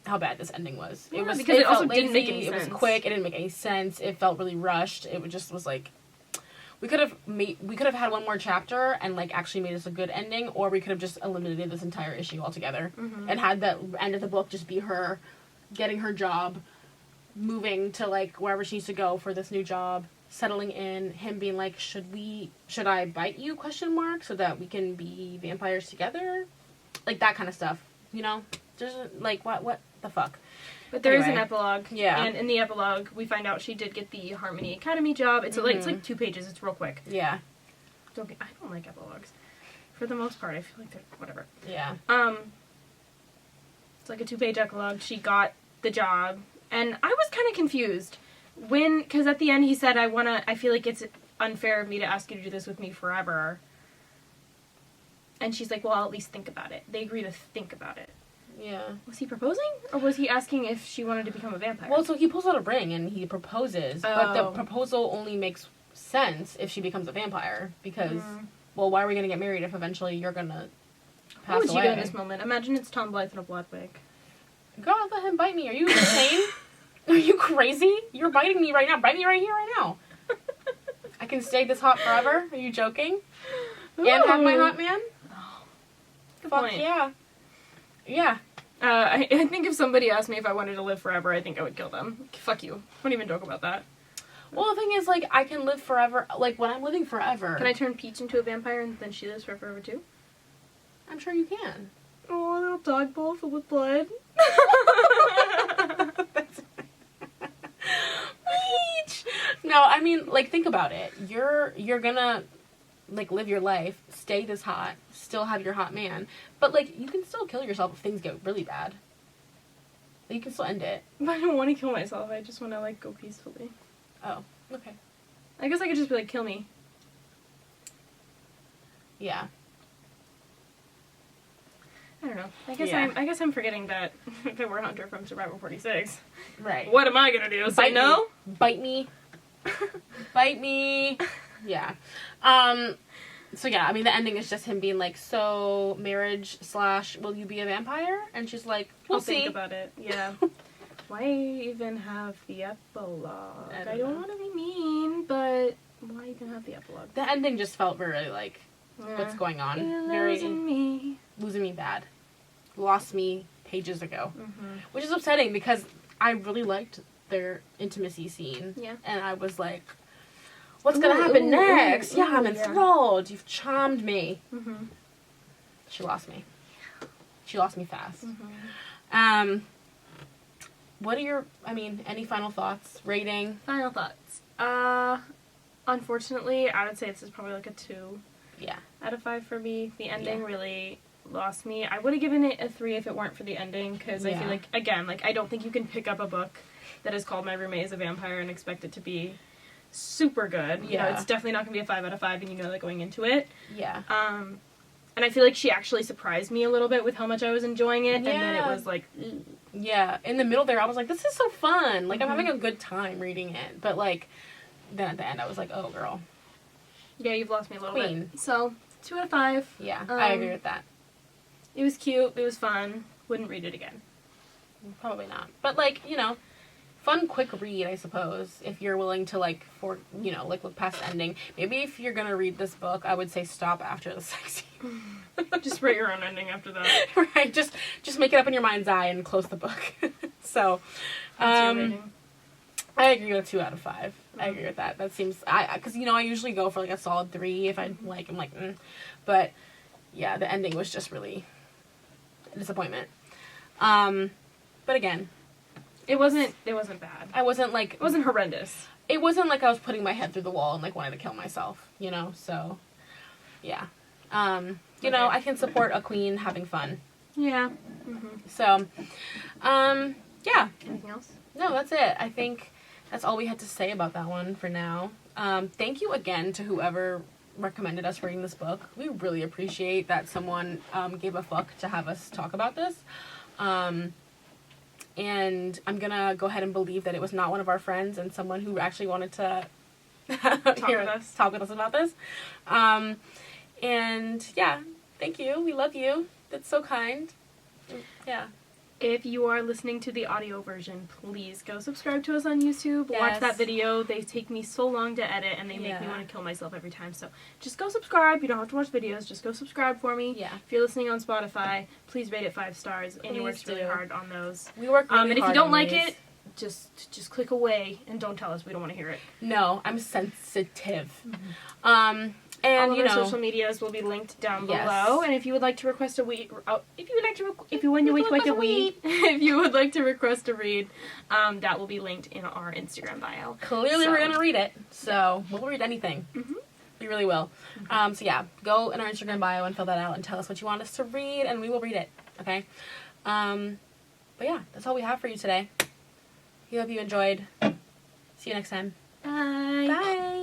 how bad this ending was. Yeah, because it also didn't make any sense. It was quick. It didn't make any sense. It felt really rushed. It just was like we could have had one more chapter and like actually made this a good ending, or we could have just eliminated this entire issue altogether and had the end of the book just be her getting her job, moving to like wherever she needs to go for this new job, settling in, him being like, should I bite you ? So that we can be vampires together. Like, that kind of stuff, you know? Just, like, what the fuck? But there is an epilogue. Yeah. And in the epilogue, we find out she did get the Harmony Academy job. It's like 2 pages. It's real quick. Yeah. I don't like epilogues. For the most part, I feel like they're whatever. Yeah. It's like a 2-page epilogue. She got the job. And I was kind of confused. Because at the end he said, I feel like it's unfair of me to ask you to do this with me forever. And she's like, well, I'll at least think about it. They agree to think about it. Yeah. Was he proposing? Or was he asking if she wanted to become a vampire? Well, so he pulls out a ring and he proposes. But the proposal only makes sense if she becomes a vampire. Because, well, why are we going to get married if eventually you're going to pass away? What would you do in this moment? Imagine it's Tom Blythe in a blood wig. God, let him bite me. Are you insane? Are you crazy? You're biting me right now. Bite me right here, right now. I can stay this hot forever? Are you joking? Ooh. And have my hot man? Good Fuck point. yeah. Yeah. I think if somebody asked me if I wanted to live forever, I think I would kill them. Fuck you. Don't even joke about that. Well, the thing is, like, I can live forever. Like, when I'm living forever... Can I turn Peach into a vampire and then she lives forever too? I'm sure you can. Oh, a little dog bowl filled with blood. Peach! No, I mean, like, think about it. You're gonna... like, live your life, stay this hot, still have your hot man. But, like, you can still kill yourself if things get really bad. Like, you can still end it. But I don't want to kill myself. I just want to, like, go peacefully. Oh, okay. I guess I could just be like, kill me. Yeah. I don't know. I guess I'm forgetting that if it were Hunter from Survivor 46. Right. What am I gonna do? Say no? Bite me. Bite me. Yeah. So yeah, I mean, the ending is just him being like, so, marriage / will you be a vampire? And she's like, we'll see. Think about it. Yeah. Why even have the epilogue? I don't want to be mean, but why even have the epilogue? The ending just felt very like, what's going on? Very losing me bad. Lost me pages ago. Mm-hmm. Which is upsetting because I really liked their intimacy scene. Yeah. And I was like, what's going to happen next? Yeah, I'm enthralled. You've charmed me. Mm-hmm. She lost me. She lost me fast. Mm-hmm. What are your, any final thoughts? Rating? Final thoughts. Unfortunately, I would say this is probably like a 2. Yeah. Out of 5 for me. The ending really lost me. I would have given it a 3 if it weren't for the ending, because I feel like, again, like, I don't think you can pick up a book that is called My Roommate is a Vampire and expect it to be super good. You know, it's definitely not going to be a 5 out of 5, and you know that going into it. Yeah. And I feel like she actually surprised me a little bit with how much I was enjoying it, and then it was like... Ugh. Yeah, in the middle there, I was like, this is so fun. Like, I'm having a good time reading it. But, like, then at the end, I was like, oh, girl. Yeah, you've lost me a little bit. So, 2 out of 5. Yeah, I agree with that. It was cute. It was fun. Wouldn't read it again. Probably not. But, like, you know, fun, quick read, I suppose, if you're willing to, like, look past the ending. Maybe if you're going to read this book, I would say stop after the sex scene. Just write your own ending after that. Right, just make it up in your mind's eye and close the book. So, what's your rating? I agree with 2 out of 5. Mm-hmm. I agree with that. That seems, because, I usually go for, like, a solid 3 if I'm like, But, yeah, the ending was just really a disappointment. But again, it wasn't bad. I wasn't, like... It wasn't horrendous. It wasn't like I was putting my head through the wall and, like, wanted to kill myself, so... Yeah. You know, I can support a queen having fun. Yeah. So, yeah. Anything else? No, that's it. I think that's all we had to say about that one for now. Thank you again to whoever recommended us reading this book. We really appreciate that someone gave a fuck to have us talk about this. And I'm gonna go ahead and believe that it was not one of our friends and someone who actually wanted to talk with us about this. And yeah, thank you. We love you. That's so kind. Yeah. If you are listening to the audio version, please go subscribe to us on YouTube. Yes. Watch that video. They take me so long to edit, and they make me want to kill myself every time. So just go subscribe. You don't have to watch videos. Just go subscribe for me. Yeah. If you're listening on Spotify, please rate it 5 stars. Annie works really do. hard on those. We work really hard. And if you don't on like these. it, just click away and don't tell us. We don't want to hear it. No, I'm sensitive. And And all you of our know, social medias will be linked down Yes. below. And if you would like to request a read, if you would like to request a read, that will be linked in our Instagram bio. clearly So- we're gonna read it, so we'll read anything. We really will. So yeah, go in our Instagram bio and fill that out and tell us what you want us to read, and we will read it. Okay. But yeah, that's all we have for you today. We hope you enjoyed. See you next time. Bye. Bye.